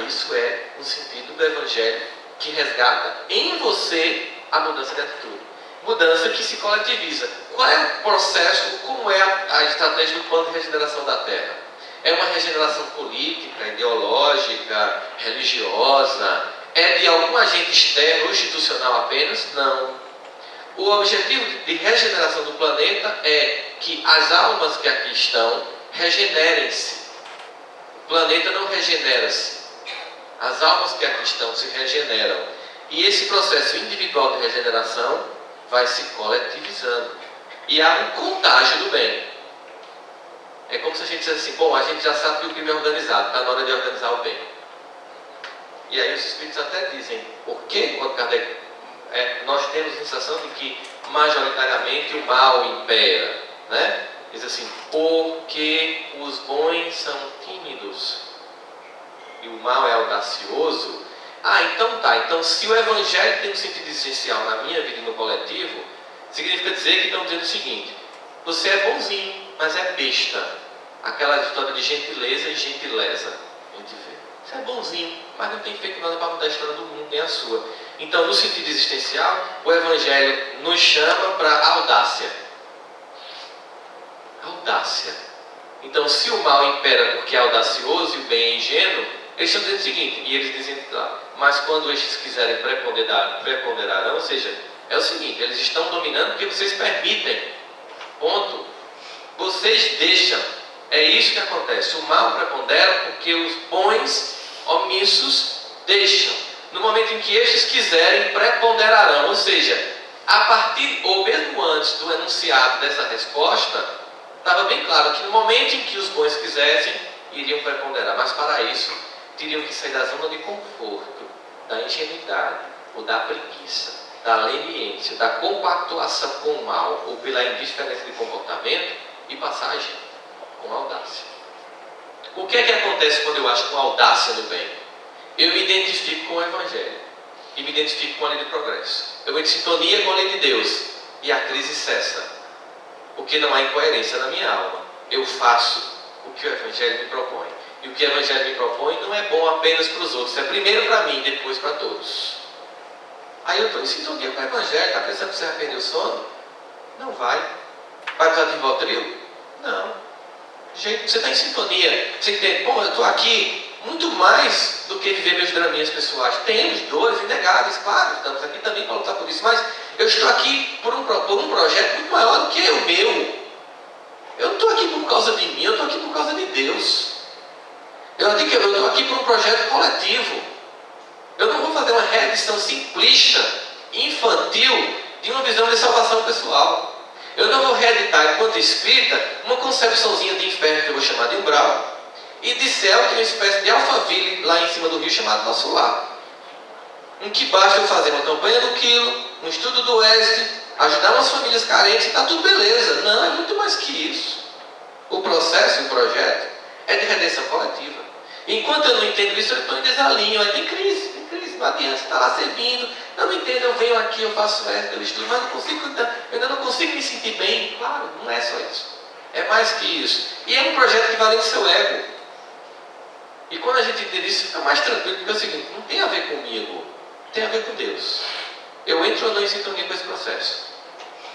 Isso é um sentido do Evangelho que resgata em você a mudança de atitude. Mudança que se coletiviza. Qual é o processo, como é a estratégia do plano de regeneração da Terra? É uma regeneração política, ideológica, religiosa? É de algum agente externo ou institucional apenas? Não. O objetivo de regeneração do planeta é que as almas que aqui estão regenerem-se. O planeta não regenera-se. As almas que aqui estão se regeneram. E esse processo individual de regeneração vai se coletivizando. E há um contágio do bem. É como se a gente dissesse assim: bom, a gente já sabe que o crime é organizado, está na hora de organizar o bem. E aí os espíritos até dizem: por que, quando Kardec, nós temos a sensação de que majoritariamente o mal impera, né? Diz assim: porque os bons são tímidos e o mal é audacioso. Então tá. Então, se o Evangelho tem um sentido essencial na minha vida e no coletivo, significa dizer que estão dizendo o seguinte: você é bonzinho, mas é besta. Aquela história de gentileza e gentileza. A gente vê. Isso é bonzinho, mas não tem feito nada para mudar a história do mundo, nem a sua. Então, no sentido existencial, o Evangelho nos chama para a audácia. Audácia. Então, se o mal impera porque é audacioso e o bem é ingênuo, eles estão dizendo o seguinte, e eles dizem lá, mas quando estes quiserem preponderarão, ou seja, é o seguinte, eles estão dominando porque vocês permitem. Ponto. Vocês deixam. É isso que acontece. O mal prepondera porque os bons, omissos, deixam. No momento em que estes quiserem, preponderarão. Ou seja, a partir, ou mesmo antes do enunciado dessa resposta, estava bem claro que no momento em que os bons quisessem, iriam preponderar. Mas para isso, teriam que sair da zona de conforto, da ingenuidade, ou da preguiça, da leniência, da compactuação com o mal, ou pela indiferença de comportamento, e passar a agir com audácia. O que é que acontece quando eu acho com audácia no bem? Eu me identifico com o Evangelho e me identifico com a lei do progresso. Eu me sintonia com a lei de Deus e a crise cessa, porque não há incoerência na minha alma. Eu faço o que o Evangelho me propõe. E o que o Evangelho me propõe não é bom apenas para os outros, é primeiro para mim, depois para todos. Aí eu estou em sintonia com o Evangelho. Está pensando que você vai perder o sono? Não vai. Vai precisar de Rivotril? Não. Gente, você está em sintonia. Você entende? Bom, eu estou aqui muito mais do que viver meus draminhas pessoais. Temos dores inegáveis, claro. Estamos aqui também para lutar por isso. Mas eu estou aqui por um projeto muito maior do que o meu. Eu não estou aqui por causa de mim, eu estou aqui por causa de Deus. Eu estou aqui por um projeto coletivo. Eu não vou fazer uma reedição simplista, infantil, de uma visão de salvação pessoal. Eu não vou reeditar, enquanto espírita, uma concepçãozinha de inferno que eu vou chamar de umbral, e de céu, que é uma espécie de Alphaville lá em cima do rio chamado Nosso Lar. Em que basta eu fazer uma campanha do quilo, um estudo do Oeste, ajudar umas famílias carentes, e está tudo beleza. Não, é muito mais que isso. O processo, o projeto, é de redenção coletiva. Enquanto eu não entendo isso, eu estou em desalinho, aí tem crise, não adianta, você está lá servindo, eu não entendo, eu venho aqui, eu faço essa, eu estudo, mas eu ainda não consigo me sentir bem. Claro, não é só isso. É mais que isso. E é um projeto que vai além do seu ego. E quando a gente entende isso, fica mais tranquilo, porque é o seguinte, não tem a ver comigo, tem a ver com Deus. Eu entro ou não em sintonia com esse processo.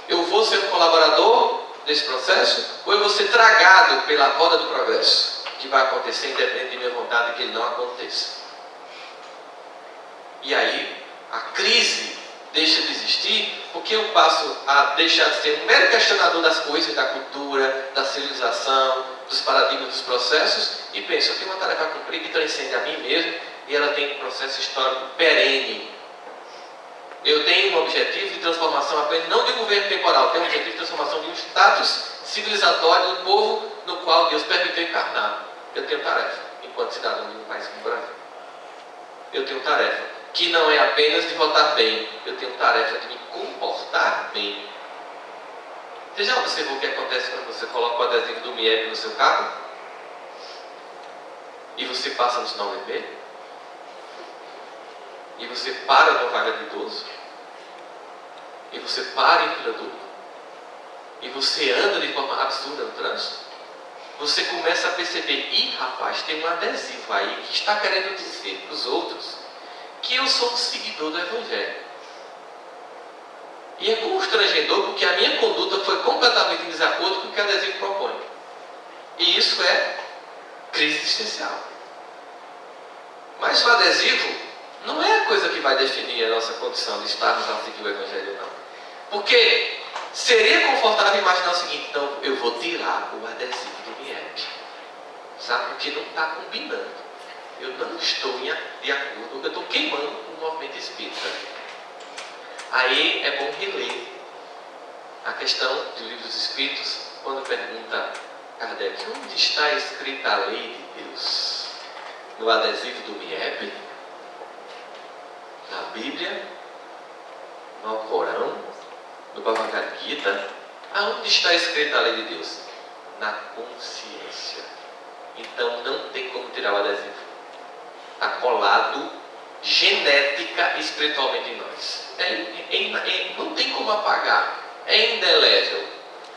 Eu vou ser um colaborador desse processo, ou eu vou ser tragado pela roda do progresso, que vai acontecer independente de minha vontade que ele não aconteça. E aí, a crise deixa de existir, porque eu passo a deixar de ser um mero questionador das coisas, da cultura, da civilização, dos paradigmas, dos processos, e penso, eu tenho uma tarefa a cumprir que transcende a mim mesmo, e ela tem um processo histórico perene. Eu tenho um objetivo de transformação apenas, não de um governo temporal, tenho um objetivo de transformação de um status civilizatório do povo no qual Deus permitiu encarnar. Eu tenho tarefa, enquanto cidadão de um país como o Brasil. Eu tenho tarefa, que não é apenas de votar bem, eu tenho tarefa de me comportar bem. Você já observou o que acontece quando você coloca o adesivo do MIEP no seu carro? E você passa no sinal vermelho? E você para numa vaga de idoso? E você para em fila dupla? E você anda de forma absurda no trânsito? Você começa a perceber, rapaz, tem um adesivo aí que está querendo dizer para os outros que eu sou um seguidor do Evangelho. E é constrangedor porque a minha conduta foi completamente em desacordo com o que o adesivo propõe. E isso é crise existencial. Mas o adesivo não é a coisa que vai definir a nossa condição de estarmos a seguir o Evangelho, não. Porque seria confortável imaginar o seguinte, então eu vou tirar o adesivo do MIEP. Sabe? Porque não está combinando. Eu não estou de acordo, eu estou queimando o movimento espírita. Aí é bom reler a questão do Livro dos Espíritos, quando pergunta Kardec, onde está escrita a lei de Deus? No adesivo do MIEP? Na Bíblia? No Alcorão? No Bhagavad Gita? Aonde está escrita a lei de Deus? Na consciência. Então não tem como tirar o adesivo. Está colado genética e espiritualmente em nós. Não tem como apagar. É indelével.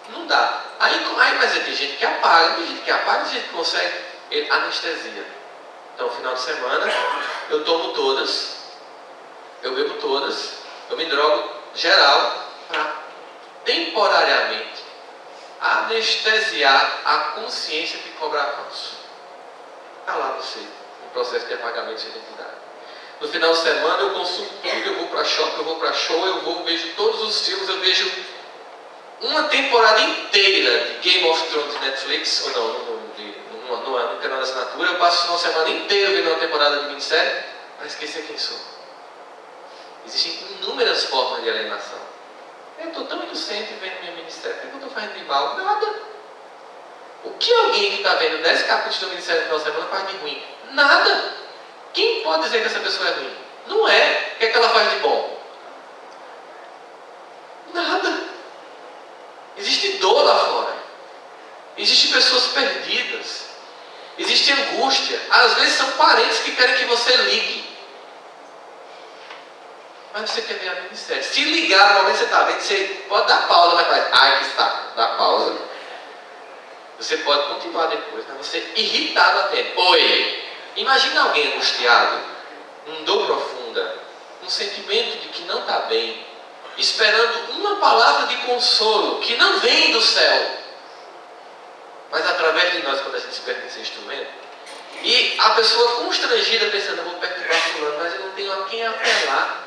Não dá. Mas tem gente que apaga, tem gente que consegue. Anestesia. Então, final de semana, eu tomo todas, eu bebo todas, eu me drogo geral para temporariamente anestesiar a consciência que cobra avanço. Está lá você, no processo de apagamento de identidade. No final de semana eu consumo tudo, eu vou para shopping, eu vou para show, vejo todos os filmes, eu vejo uma temporada inteira de Game of Thrones de Netflix, ou no canal da assinatura, eu passo uma semana inteira vendo uma temporada de minissérie para esquecer quem sou. Existem inúmeras formas de alienação. Eu estou tão inocente vendo minha minissérie, por que eu estou fazendo de mal? Nada. O que alguém que está vendo 10 capítulos do minissérie no final de semana faz de ruim? Nada. Quem pode dizer que essa pessoa é ruim? Não é. O que é que ela faz de bom? Nada. Existe dor lá fora. Existem pessoas perdidas. Existe angústia. Às vezes são parentes que querem que você ligue. Mas você quer ver a minissérie. Se ligar no momento que você está vendo, você pode dar pausa, mas faz, ai que saco, dá pausa. Você pode continuar depois, mas você irritado até. Oi! Imagina alguém angustiado, com dor profunda, um sentimento de que não está bem, esperando uma palavra de consolo que não vem do céu, mas através de nós, quando a gente se perde esse instrumento, e a pessoa constrangida pensando, eu vou perturbar fulano, mas eu não tenho a quem apelar.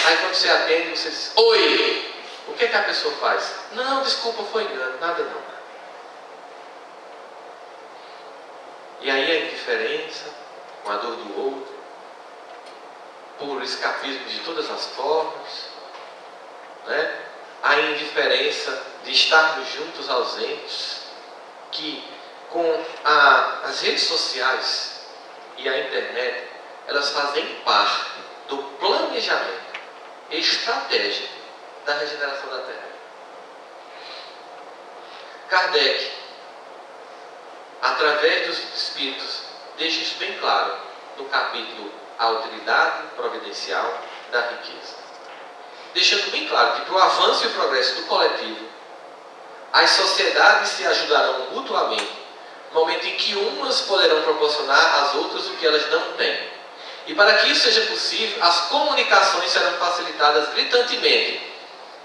Aí quando você atende, você diz, oi! O que a pessoa faz? Não, desculpa, foi engano, nada não. E aí a indiferença, com a dor do outro, por escapismo de todas as formas, né? A indiferença de estarmos juntos ausentes, que com as redes sociais e a internet, elas fazem parte do planejamento estratégico da regeneração da Terra. Kardec, através dos Espíritos, deixa isso bem claro no capítulo A Utilidade Providencial da Riqueza. Deixando bem claro que para o avanço e o progresso do coletivo, as sociedades se ajudarão mutuamente, no momento em que umas poderão proporcionar às outras o que elas não têm. E para que isso seja possível, as comunicações serão facilitadas gritantemente.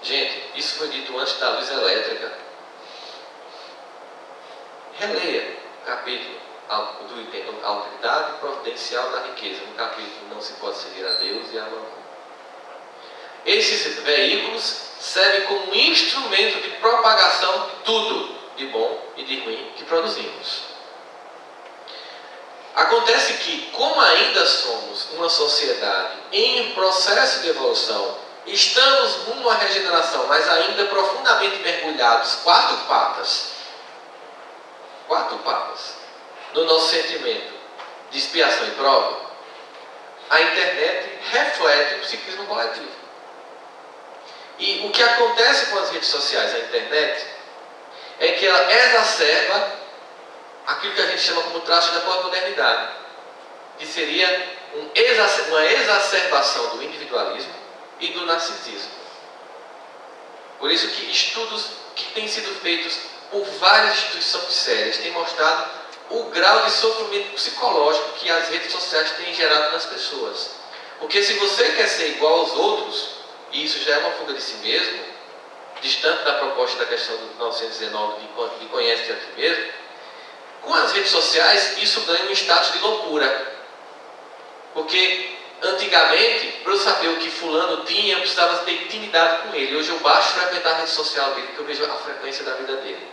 Gente, isso foi dito antes da luz elétrica. Releia o capítulo do item A Utilidade Providencial da Riqueza, no capítulo Não se pode servir a Deus e a Mamon. Esses veículos servem como instrumento de propagação de tudo de bom e de ruim que produzimos. Acontece que, como ainda somos uma sociedade em processo de evolução, estamos rumo à regeneração, mas ainda profundamente mergulhados, quatro patas, no nosso sentimento de expiação e prova, a internet reflete o psiquismo coletivo. E o que acontece com as redes sociais, a internet, é que ela exacerba aquilo que a gente chama como traço da pós-modernidade, que seria uma exacerbação do individualismo e do narcisismo. Por isso que estudos que têm sido feitos por várias instituições sérias têm mostrado o grau de sofrimento psicológico que as redes sociais têm gerado nas pessoas. Porque se você quer ser igual aos outros, e isso já é uma fuga de si mesmo, distante da proposta da questão do 1919 de conhece-te a ti mesmo, com as redes sociais isso ganha um status de loucura. Porque antigamente, para eu saber o que fulano tinha, eu precisava ter intimidade com ele. Hoje eu baixo frequentar a rede social dele, porque eu vejo a frequência da vida dele.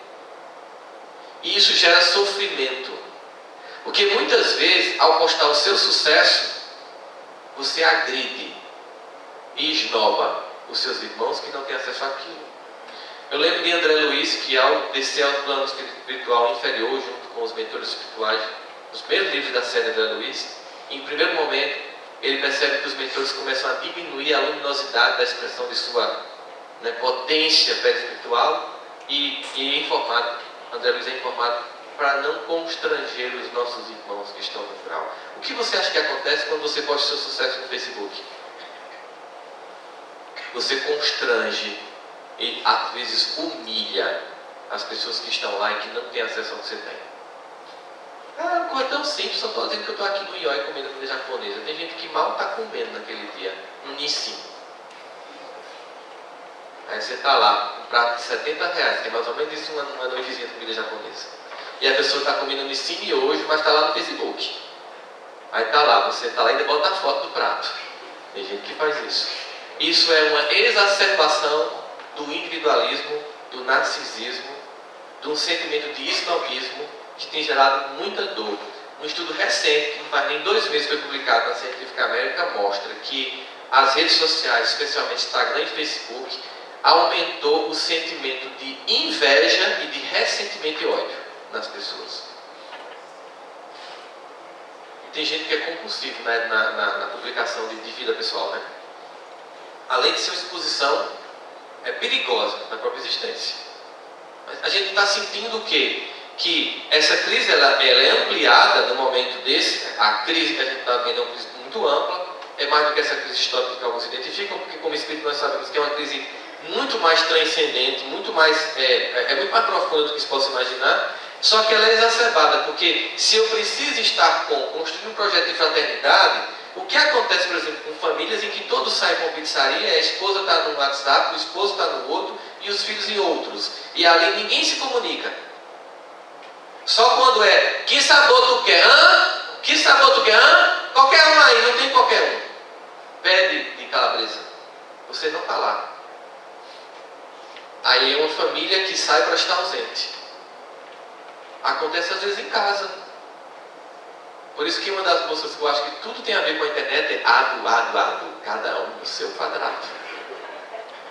E isso gera sofrimento. Porque muitas vezes, ao postar o seu sucesso, você agride e esnoba os seus irmãos que não têm acesso àquilo. Eu lembro de André Luiz, que ao descer ao plano espiritual inferior, junto com os mentores espirituais, nos primeiros livros da série André Luiz, em primeiro momento, ele percebe que os mentores começam a diminuir a luminosidade da expressão de sua potência perispiritual e é informado, André Luiz é informado para não constranger os nossos irmãos que estão no grau. O que você acha que acontece quando você posta seu sucesso no Facebook? Você constrange e às vezes humilha as pessoas que estão lá e que não têm acesso ao que você tem. Ah, uma coisa tão simples, só estou dizendo que eu estou aqui no IOI comendo comida japonesa. Tem gente que mal está comendo naquele dia, no Nissin. Aí você está lá, um prato de R$70, que é mais ou menos isso, uma noitezinha de comida japonesa. E a pessoa está comendo Nissin hoje, mas está lá no Facebook. Aí está lá, você está lá e ainda bota a foto do prato. Tem gente que faz isso. Isso é uma exacerbação do individualismo, do narcisismo, de um sentimento de snobismo que tem gerado muita dor. Um estudo recente, que não faz nem 2 meses, foi publicado na Scientific American, mostra que as redes sociais, especialmente Instagram e Facebook, aumentou o sentimento de inveja e de ressentimento e ódio nas pessoas. E tem gente que é compulsivo, né, na publicação de vida pessoal, né? Além de ser uma exposição perigosa na própria existência. Mas a gente está sentindo o quê? Que essa crise ela é ampliada no momento desse. A crise que a gente está vendo é uma crise muito ampla, é mais do que essa crise histórica que alguns identificam, porque como espírito nós sabemos que é uma crise muito mais transcendente, muito mais muito mais profunda do que se possa imaginar, só que ela é exacerbada, porque se eu preciso estar construir um projeto de fraternidade, o que acontece, por exemplo, com famílias em que todos saem para uma pizzaria, a esposa está no WhatsApp, o esposo está no outro e os filhos em outros, e ali ninguém se comunica. Só quando é, que sabor tu quer? Hã? Que sabor tu quer? Hã? Qualquer um aí, não tem qualquer um. Pede de calabresa. Você não está lá. Aí é uma família que sai para estar ausente. Acontece às vezes em casa. Por isso que uma das moças que eu acho que tudo tem a ver com a internet é ado. Cada um no seu quadrado.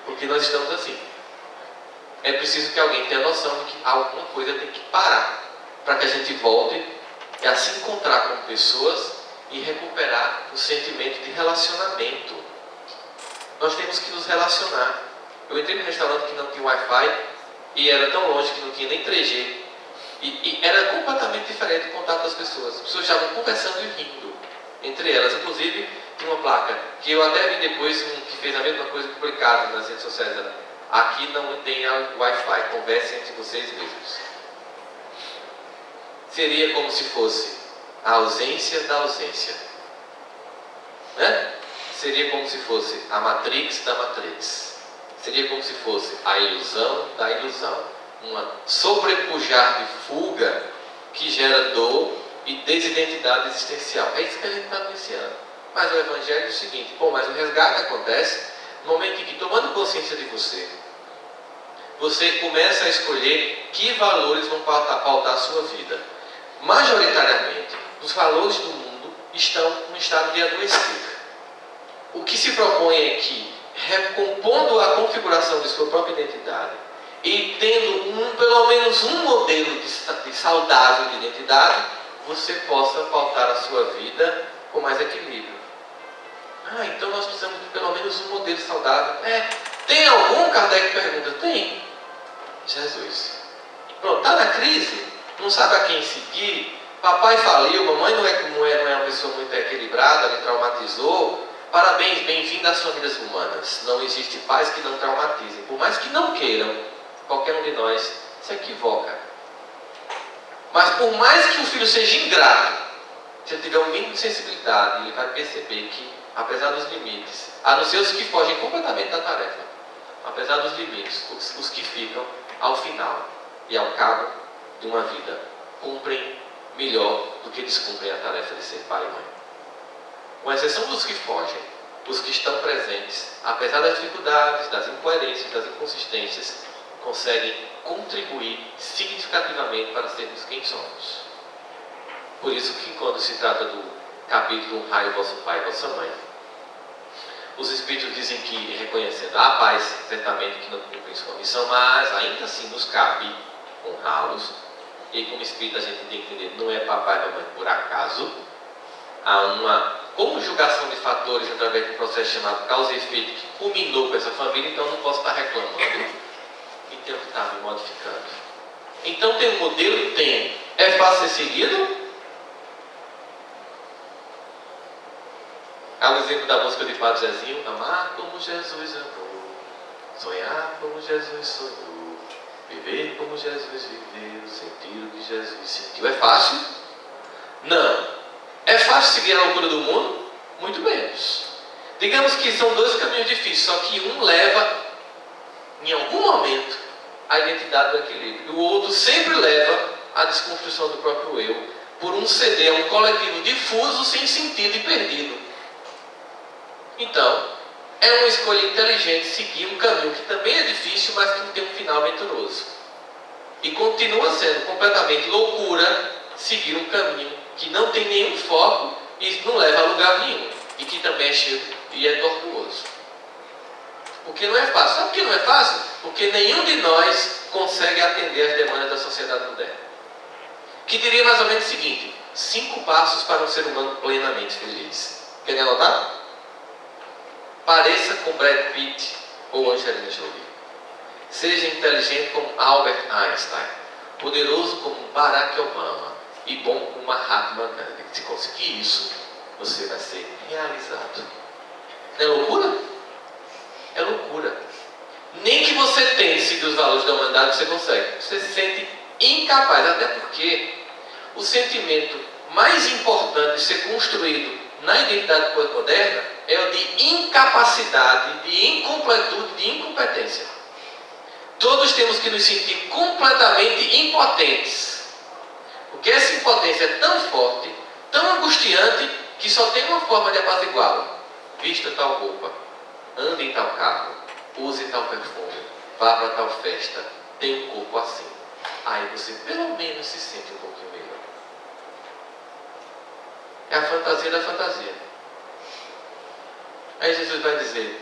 Porque nós estamos assim. É preciso que alguém tenha noção de que alguma coisa tem que parar para que a gente volte a se encontrar com pessoas e recuperar o sentimento de relacionamento. Nós temos que nos relacionar. Eu entrei num restaurante que não tinha Wi-Fi e era tão longe que não tinha nem 3G. E era completamente diferente o contato das pessoas. As pessoas estavam conversando e rindo entre elas. Inclusive, tinha uma placa que eu até vi depois, que fez a mesma coisa publicada nas redes sociais. Aqui não tem Wi-Fi, conversem entre vocês mesmos. Seria como se fosse a ausência da ausência. Né? Seria como se fosse a Matrix da Matrix. Seria como se fosse a ilusão da ilusão. Uma sobrepujar de fuga que gera dor e desidentidade existencial. É isso que a gente está vivenciando. Mas o Evangelho é o seguinte: mas o resgate acontece no momento em que, tomando consciência de você, você começa a escolher que valores vão pautar a sua vida. Majoritariamente, os valores do mundo estão no estado de adoecer. O que se propõe é que, recompondo a configuração de sua própria identidade e tendo pelo menos um modelo de saudável de identidade, você possa pautar a sua vida com mais equilíbrio. Então nós precisamos de pelo menos um modelo saudável. Tem algum? Kardec pergunta. Tem. Jesus. Pronto, está na crise? Não sabe a quem seguir? Papai faliu, mamãe não é uma pessoa muito equilibrada, me traumatizou. Parabéns, bem-vindo às famílias humanas. Não existe pais que não traumatizem. Por mais que não queiram, qualquer um de nós se equivoca. Mas por mais que o filho seja ingrato, se ele tiver um mínimo de sensibilidade, ele vai perceber que, apesar dos limites, a não ser os que fogem completamente da tarefa, apesar dos limites, os que ficam ao final e ao cabo de uma vida, cumprem melhor do que eles cumprem a tarefa de ser pai e mãe. Com exceção dos que fogem, os que estão presentes, apesar das dificuldades, das incoerências, das inconsistências, conseguem contribuir significativamente para sermos quem somos. Por isso que, quando se trata do capítulo Honrai vosso pai e vossa mãe, os Espíritos dizem que, reconhecendo há pais certamente que não cumprem sua missão, mas ainda assim nos cabe honrá-los. E como Espírito a gente tem que entender, não é papai e mamãe por acaso. Há uma conjugação de fatores através de um processo chamado causa e efeito que culminou com essa família, então eu não posso estar reclamando e tenho que estar me modificando. Então tem um modelo? Tem. É fácil ser seguido? Há o exemplo da música de Padre Zezinho: amar como Jesus amou, sonhar como Jesus sonhou, Viver como Jesus viveu, sentir o que Jesus sentiu. É fácil? Não. É fácil seguir a loucura do mundo? Muito menos. Digamos que são dois caminhos difíceis, só que um leva, em algum momento, à identidade do equilíbrio. E o outro sempre leva à desconstrução do próprio eu, por um ceder a um coletivo difuso, sem sentido e perdido. Então, é uma escolha inteligente seguir um caminho que também é difícil, mas que tem um final venturoso. E continua sendo completamente loucura seguir um caminho que não tem nenhum foco e não leva a lugar nenhum. E que também é cheio e é tortuoso. Porque não é fácil. Sabe por que não é fácil? Porque nenhum de nós consegue atender as demandas da sociedade moderna. Que diria mais ou menos o seguinte: 5 passos para um ser humano plenamente feliz. Querem anotar? Pareça com Brad Pitt ou Angelina Jolie. Seja inteligente como Albert Einstein. Poderoso como Barack Obama. E bom como Mahatma Gandhi. Se conseguir isso, você vai ser realizado. Não é loucura? É loucura. Nem que você tente seguir os valores da humanidade, você consegue. Você se sente incapaz. Até porque o sentimento mais importante de ser construído na identidade pós-moderna é o de incapacidade, de incompletude, de incompetência. Todos temos que nos sentir completamente impotentes. Porque essa impotência é tão forte, tão angustiante, que só tem uma forma de apaziguá-la. Vista tal roupa, ande em tal carro, use tal perfume, vá para tal festa, tenha um corpo assim. Aí você pelo menos se sente um pouquinho melhor. É a fantasia da fantasia. Aí Jesus vai dizer: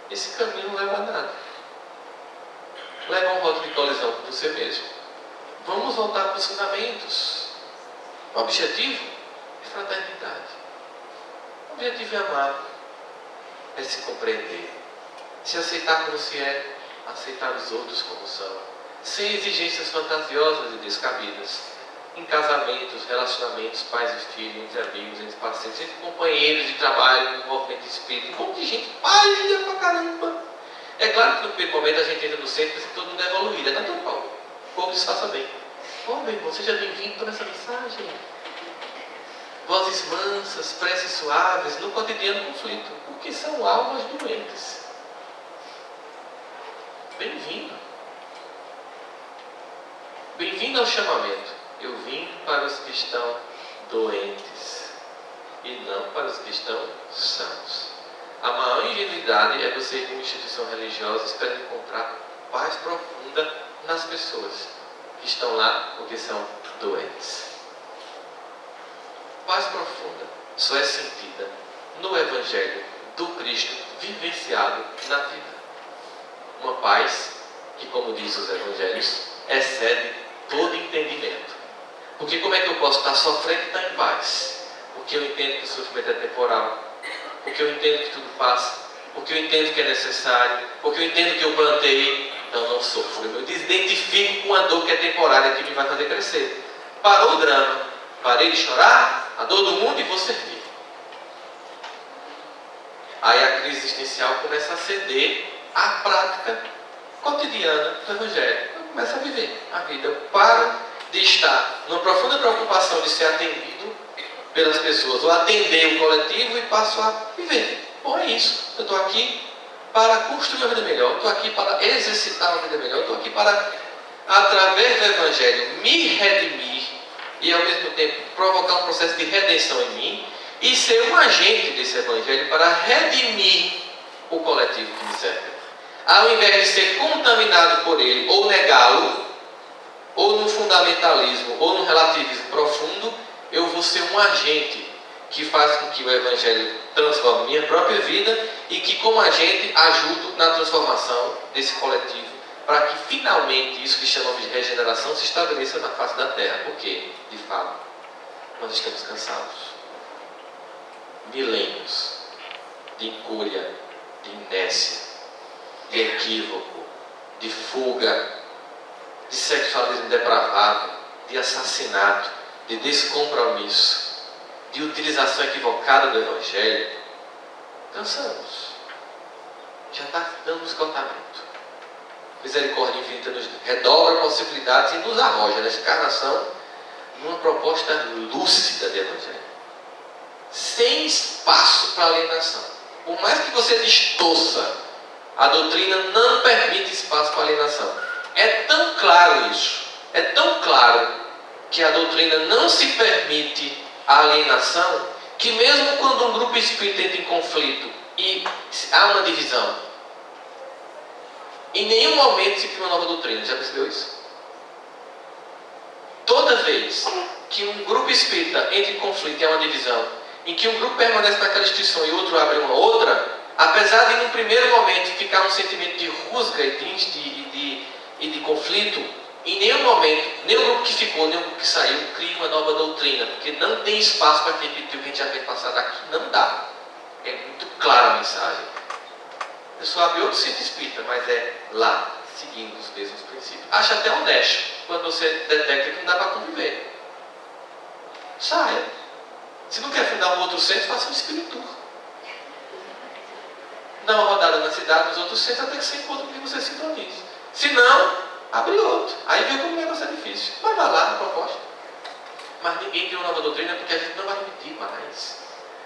esse caminho não leva a nada. Leva a um rótulo de colisão com você mesmo. Vamos voltar para os fundamentos. O objetivo é fraternidade. O objetivo é amar, é se compreender, se aceitar como se é, aceitar os outros como são, sem exigências fantasiosas e descabidas. Em casamentos, relacionamentos, pais e filhos, entre amigos, entre pacientes, entre companheiros de trabalho, envolvimento de espírito, um monte de gente, palha pra caramba. É claro que no primeiro momento a gente entra no centro e pensa que todo mundo é evoluído, é natural. O povo disfarça bem. Ô meu irmão, seja bem-vindo para essa mensagem. Vozes mansas, preces suaves, no cotidiano conflito, porque são almas doentes. Bem-vindo. Bem-vindo ao chamamento. Eu vim para os que estão doentes e não para os que estão sãos. A maior ingenuidade é você ir em uma instituição religiosa esperando encontrar paz profunda nas pessoas que estão lá porque são doentes. Paz profunda só é sentida no Evangelho do Cristo vivenciado na vida. Uma paz que, como diz os Evangelhos, excede todo entendimento. Porque como é que eu posso estar sofrendo e estar em paz? Porque eu entendo que o sofrimento é temporal. Porque eu entendo que tudo passa. Porque eu entendo que é necessário. Porque eu entendo que eu plantei. Então não sofro. Eu desidentifico com a dor que é temporária, que me vai fazer crescer. Parou o drama. Parei de chorar, a dor do mundo, e vou servir. Aí a crise existencial começa a ceder à prática cotidiana do Evangelho. Eu começo a viver a vida. Eu paro de estar numa profunda preocupação de ser atendido pelas pessoas, ou atender o coletivo, e passo a viver. Bom, é isso. Eu estou aqui para construir uma vida melhor. Eu estou aqui para exercitar uma vida melhor. Eu estou aqui para, através do Evangelho, me redimir e ao mesmo tempo provocar um processo de redenção em mim e ser um agente desse Evangelho para redimir o coletivo que me serve. Ao invés de ser contaminado por ele ou negá-lo, ou num fundamentalismo ou num relativismo profundo, eu vou ser um agente que faz com que o Evangelho transforme minha própria vida e que, como agente, ajudo na transformação desse coletivo, para que finalmente isso que chamamos de regeneração se estabeleça na face da Terra. Porque, de fato, nós estamos cansados. Milênios de encolha, de inércia, de equívoco, de fuga, de sexualismo depravado, de assassinato, de descompromisso, de utilização equivocada do Evangelho. Cansamos. Já está dando esgotamento. misericórdia infinita nos redobra possibilidades e nos arroja nessa encarnação numa proposta lúcida de Evangelho, sem espaço para alienação. Por mais que você distorça, a doutrina não permite espaço para alienação. É tão claro isso, é tão claro que a doutrina não se permite a alienação, que mesmo quando um grupo espírita entra em conflito e há uma divisão, em nenhum momento se cria uma nova doutrina. Já percebeu isso? Toda vez que um grupo espírita entra em conflito e há uma divisão, em que um grupo permanece naquela instituição e outro abre uma outra, apesar de, num primeiro momento, ficar um sentimento de rusga e de conflito, em nenhum momento, nem o grupo que ficou, nem o grupo que saiu, cria uma nova doutrina, porque não tem espaço para repetir o que a gente já fez passado aqui. Não dá. É muito clara a mensagem. A pessoa abre outro centro espírita, mas é lá, seguindo os mesmos princípios. Acha até honesto, quando você detecta que não dá para conviver. Saia. Se não quer fundar um outro centro, faça um espírito. Dá uma rodada na cidade, nos outros centros, até que você encontra com que você sintonize. Se não, abre outro. Aí viu como o negócio é difícil. Mas vai lá na proposta. Mas ninguém tem uma nova doutrina porque a gente não vai repetir mais.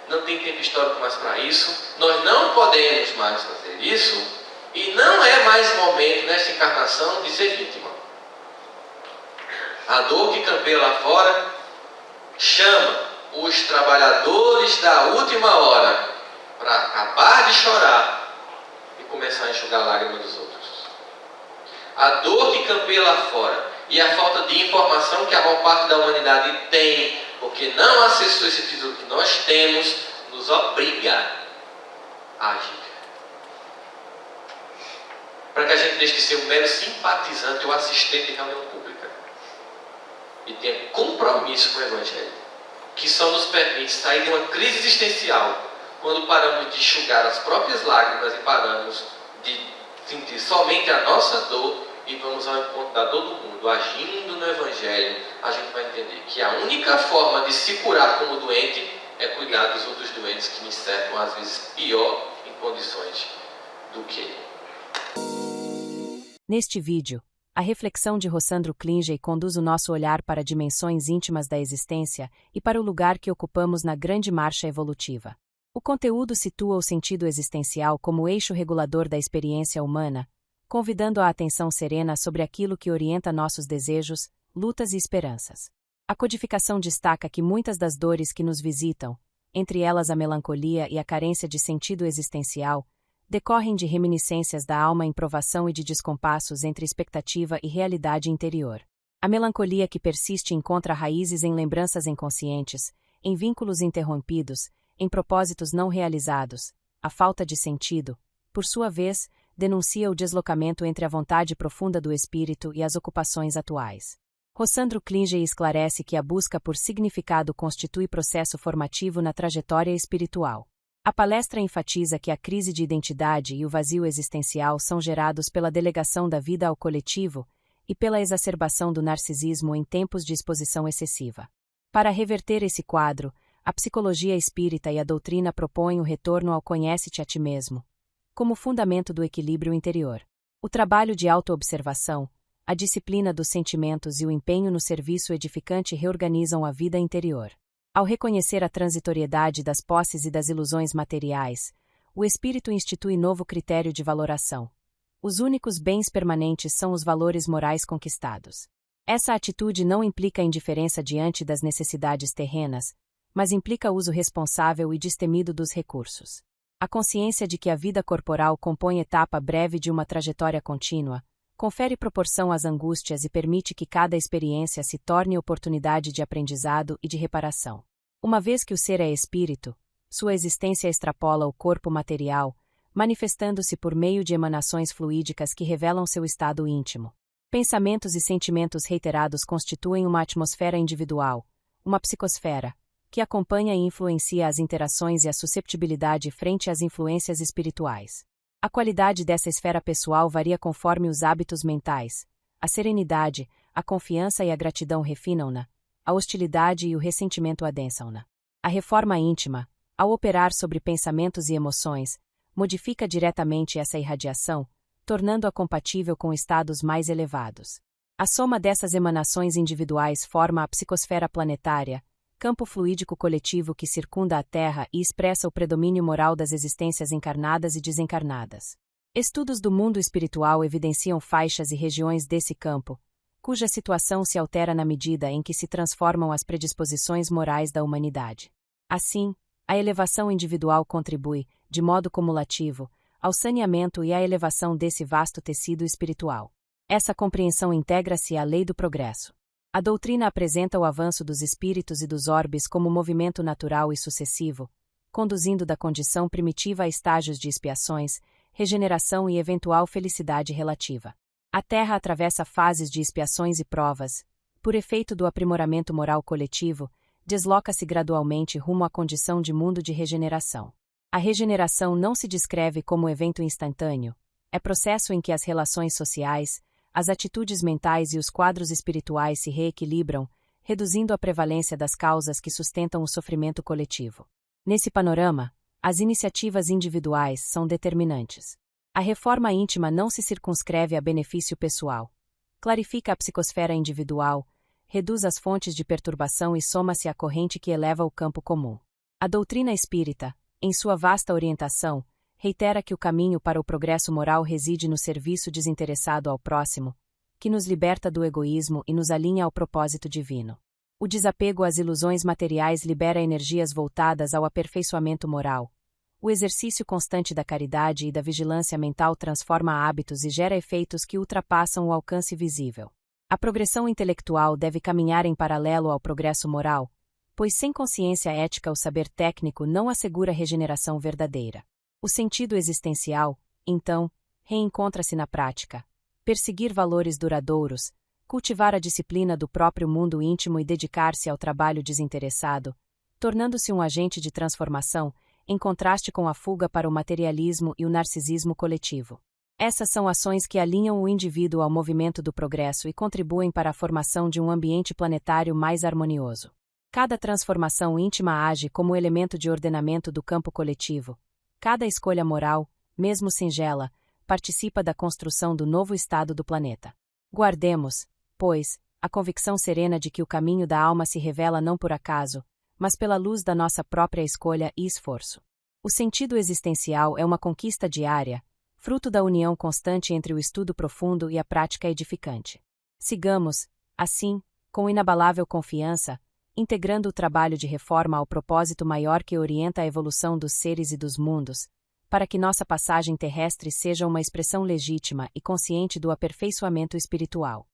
Não tem tempo histórico mais para isso. Nós não podemos mais fazer isso. E não é mais momento nesta encarnação de ser vítima. A dor que campeia lá fora chama os trabalhadores da última hora para acabar de chorar e começar a enxugar lágrimas dos outros. A dor que campeia lá fora e a falta de informação que a maior parte da humanidade tem, porque não acessou esse tesouro que nós temos, nos obriga a agir. Para que a gente deixe de ser um mero simpatizante ou assistente de reunião pública e tenha compromisso com o Evangelho, que só nos permite sair de uma crise existencial quando paramos de enxugar as próprias lágrimas e paramos de sentir somente a nossa dor e vamos ao encontro da dor do mundo. Agindo no Evangelho, a gente vai entender que a única forma de se curar como doente é cuidar dos outros doentes que nos cercam, às vezes pior em condições do que ele. Neste vídeo, a reflexão de Rossandro Klinge conduz o nosso olhar para dimensões íntimas da existência e para o lugar que ocupamos na grande marcha evolutiva. O conteúdo situa o sentido existencial como eixo regulador da experiência humana, convidando a atenção serena sobre aquilo que orienta nossos desejos, lutas e esperanças. A codificação destaca que muitas das dores que nos visitam, entre elas a melancolia e a carência de sentido existencial, decorrem de reminiscências da alma em provação e de descompassos entre expectativa e realidade interior. A melancolia que persiste encontra raízes em lembranças inconscientes, em vínculos interrompidos, em propósitos não realizados. A falta de sentido, por sua vez, denuncia o deslocamento entre a vontade profunda do espírito e as ocupações atuais. Rossandro Klinge esclarece que a busca por significado constitui processo formativo na trajetória espiritual. A palestra enfatiza que a crise de identidade e o vazio existencial são gerados pela delegação da vida ao coletivo e pela exacerbação do narcisismo em tempos de exposição excessiva. Para reverter esse quadro, a psicologia espírita e a doutrina propõem o retorno ao conhece-te a ti mesmo, como fundamento do equilíbrio interior. O trabalho de autoobservação, a disciplina dos sentimentos e o empenho no serviço edificante reorganizam a vida interior. Ao reconhecer a transitoriedade das posses e das ilusões materiais, o espírito institui novo critério de valoração. Os únicos bens permanentes são os valores morais conquistados. Essa atitude não implica indiferença diante das necessidades terrenas, mas implica uso responsável e destemido dos recursos. A consciência de que a vida corporal compõe etapa breve de uma trajetória contínua, confere proporção às angústias e permite que cada experiência se torne oportunidade de aprendizado e de reparação. Uma vez que o ser é espírito, sua existência extrapola o corpo material, manifestando-se por meio de emanações fluídicas que revelam seu estado íntimo. Pensamentos e sentimentos reiterados constituem uma atmosfera individual, uma psicosfera, que acompanha e influencia as interações e a susceptibilidade frente às influências espirituais. A qualidade dessa esfera pessoal varia conforme os hábitos mentais. A serenidade, a confiança e a gratidão refinam-na, a hostilidade e o ressentimento adensam-na. A reforma íntima, ao operar sobre pensamentos e emoções, modifica diretamente essa irradiação, tornando-a compatível com estados mais elevados. A soma dessas emanações individuais forma a psicosfera planetária, campo fluídico coletivo que circunda a Terra e expressa o predomínio moral das existências encarnadas e desencarnadas. Estudos do mundo espiritual evidenciam faixas e regiões desse campo, cuja situação se altera na medida em que se transformam as predisposições morais da humanidade. Assim, a elevação individual contribui, de modo cumulativo, ao saneamento e à elevação desse vasto tecido espiritual. Essa compreensão integra-se à lei do progresso. A doutrina apresenta o avanço dos espíritos e dos orbes como movimento natural e sucessivo, conduzindo da condição primitiva a estágios de expiações, regeneração e eventual felicidade relativa. A Terra atravessa fases de expiações e provas, por efeito do aprimoramento moral coletivo, desloca-se gradualmente rumo à condição de mundo de regeneração. A regeneração não se descreve como evento instantâneo, é processo em que as relações sociais, as atitudes mentais e os quadros espirituais se reequilibram, reduzindo a prevalência das causas que sustentam o sofrimento coletivo. Nesse panorama, as iniciativas individuais são determinantes. A reforma íntima não se circunscreve a benefício pessoal. Clarifica a psicosfera individual, reduz as fontes de perturbação e soma-se à corrente que eleva o campo comum. A doutrina espírita, em sua vasta orientação, reitera que o caminho para o progresso moral reside no serviço desinteressado ao próximo, que nos liberta do egoísmo e nos alinha ao propósito divino. O desapego às ilusões materiais libera energias voltadas ao aperfeiçoamento moral. O exercício constante da caridade e da vigilância mental transforma hábitos e gera efeitos que ultrapassam o alcance visível. A progressão intelectual deve caminhar em paralelo ao progresso moral, pois sem consciência ética o saber técnico não assegura regeneração verdadeira. O sentido existencial, então, reencontra-se na prática. Perseguir valores duradouros, cultivar a disciplina do próprio mundo íntimo e dedicar-se ao trabalho desinteressado, tornando-se um agente de transformação, em contraste com a fuga para o materialismo e o narcisismo coletivo. Essas são ações que alinham o indivíduo ao movimento do progresso e contribuem para a formação de um ambiente planetário mais harmonioso. Cada transformação íntima age como elemento de ordenamento do campo coletivo. Cada escolha moral, mesmo singela, participa da construção do novo estado do planeta. Guardemos, pois, a convicção serena de que o caminho da alma se revela não por acaso, mas pela luz da nossa própria escolha e esforço. O sentido existencial é uma conquista diária, fruto da união constante entre o estudo profundo e a prática edificante. Sigamos, assim, com inabalável confiança, integrando o trabalho de reforma ao propósito maior que orienta a evolução dos seres e dos mundos, para que nossa passagem terrestre seja uma expressão legítima e consciente do aperfeiçoamento espiritual.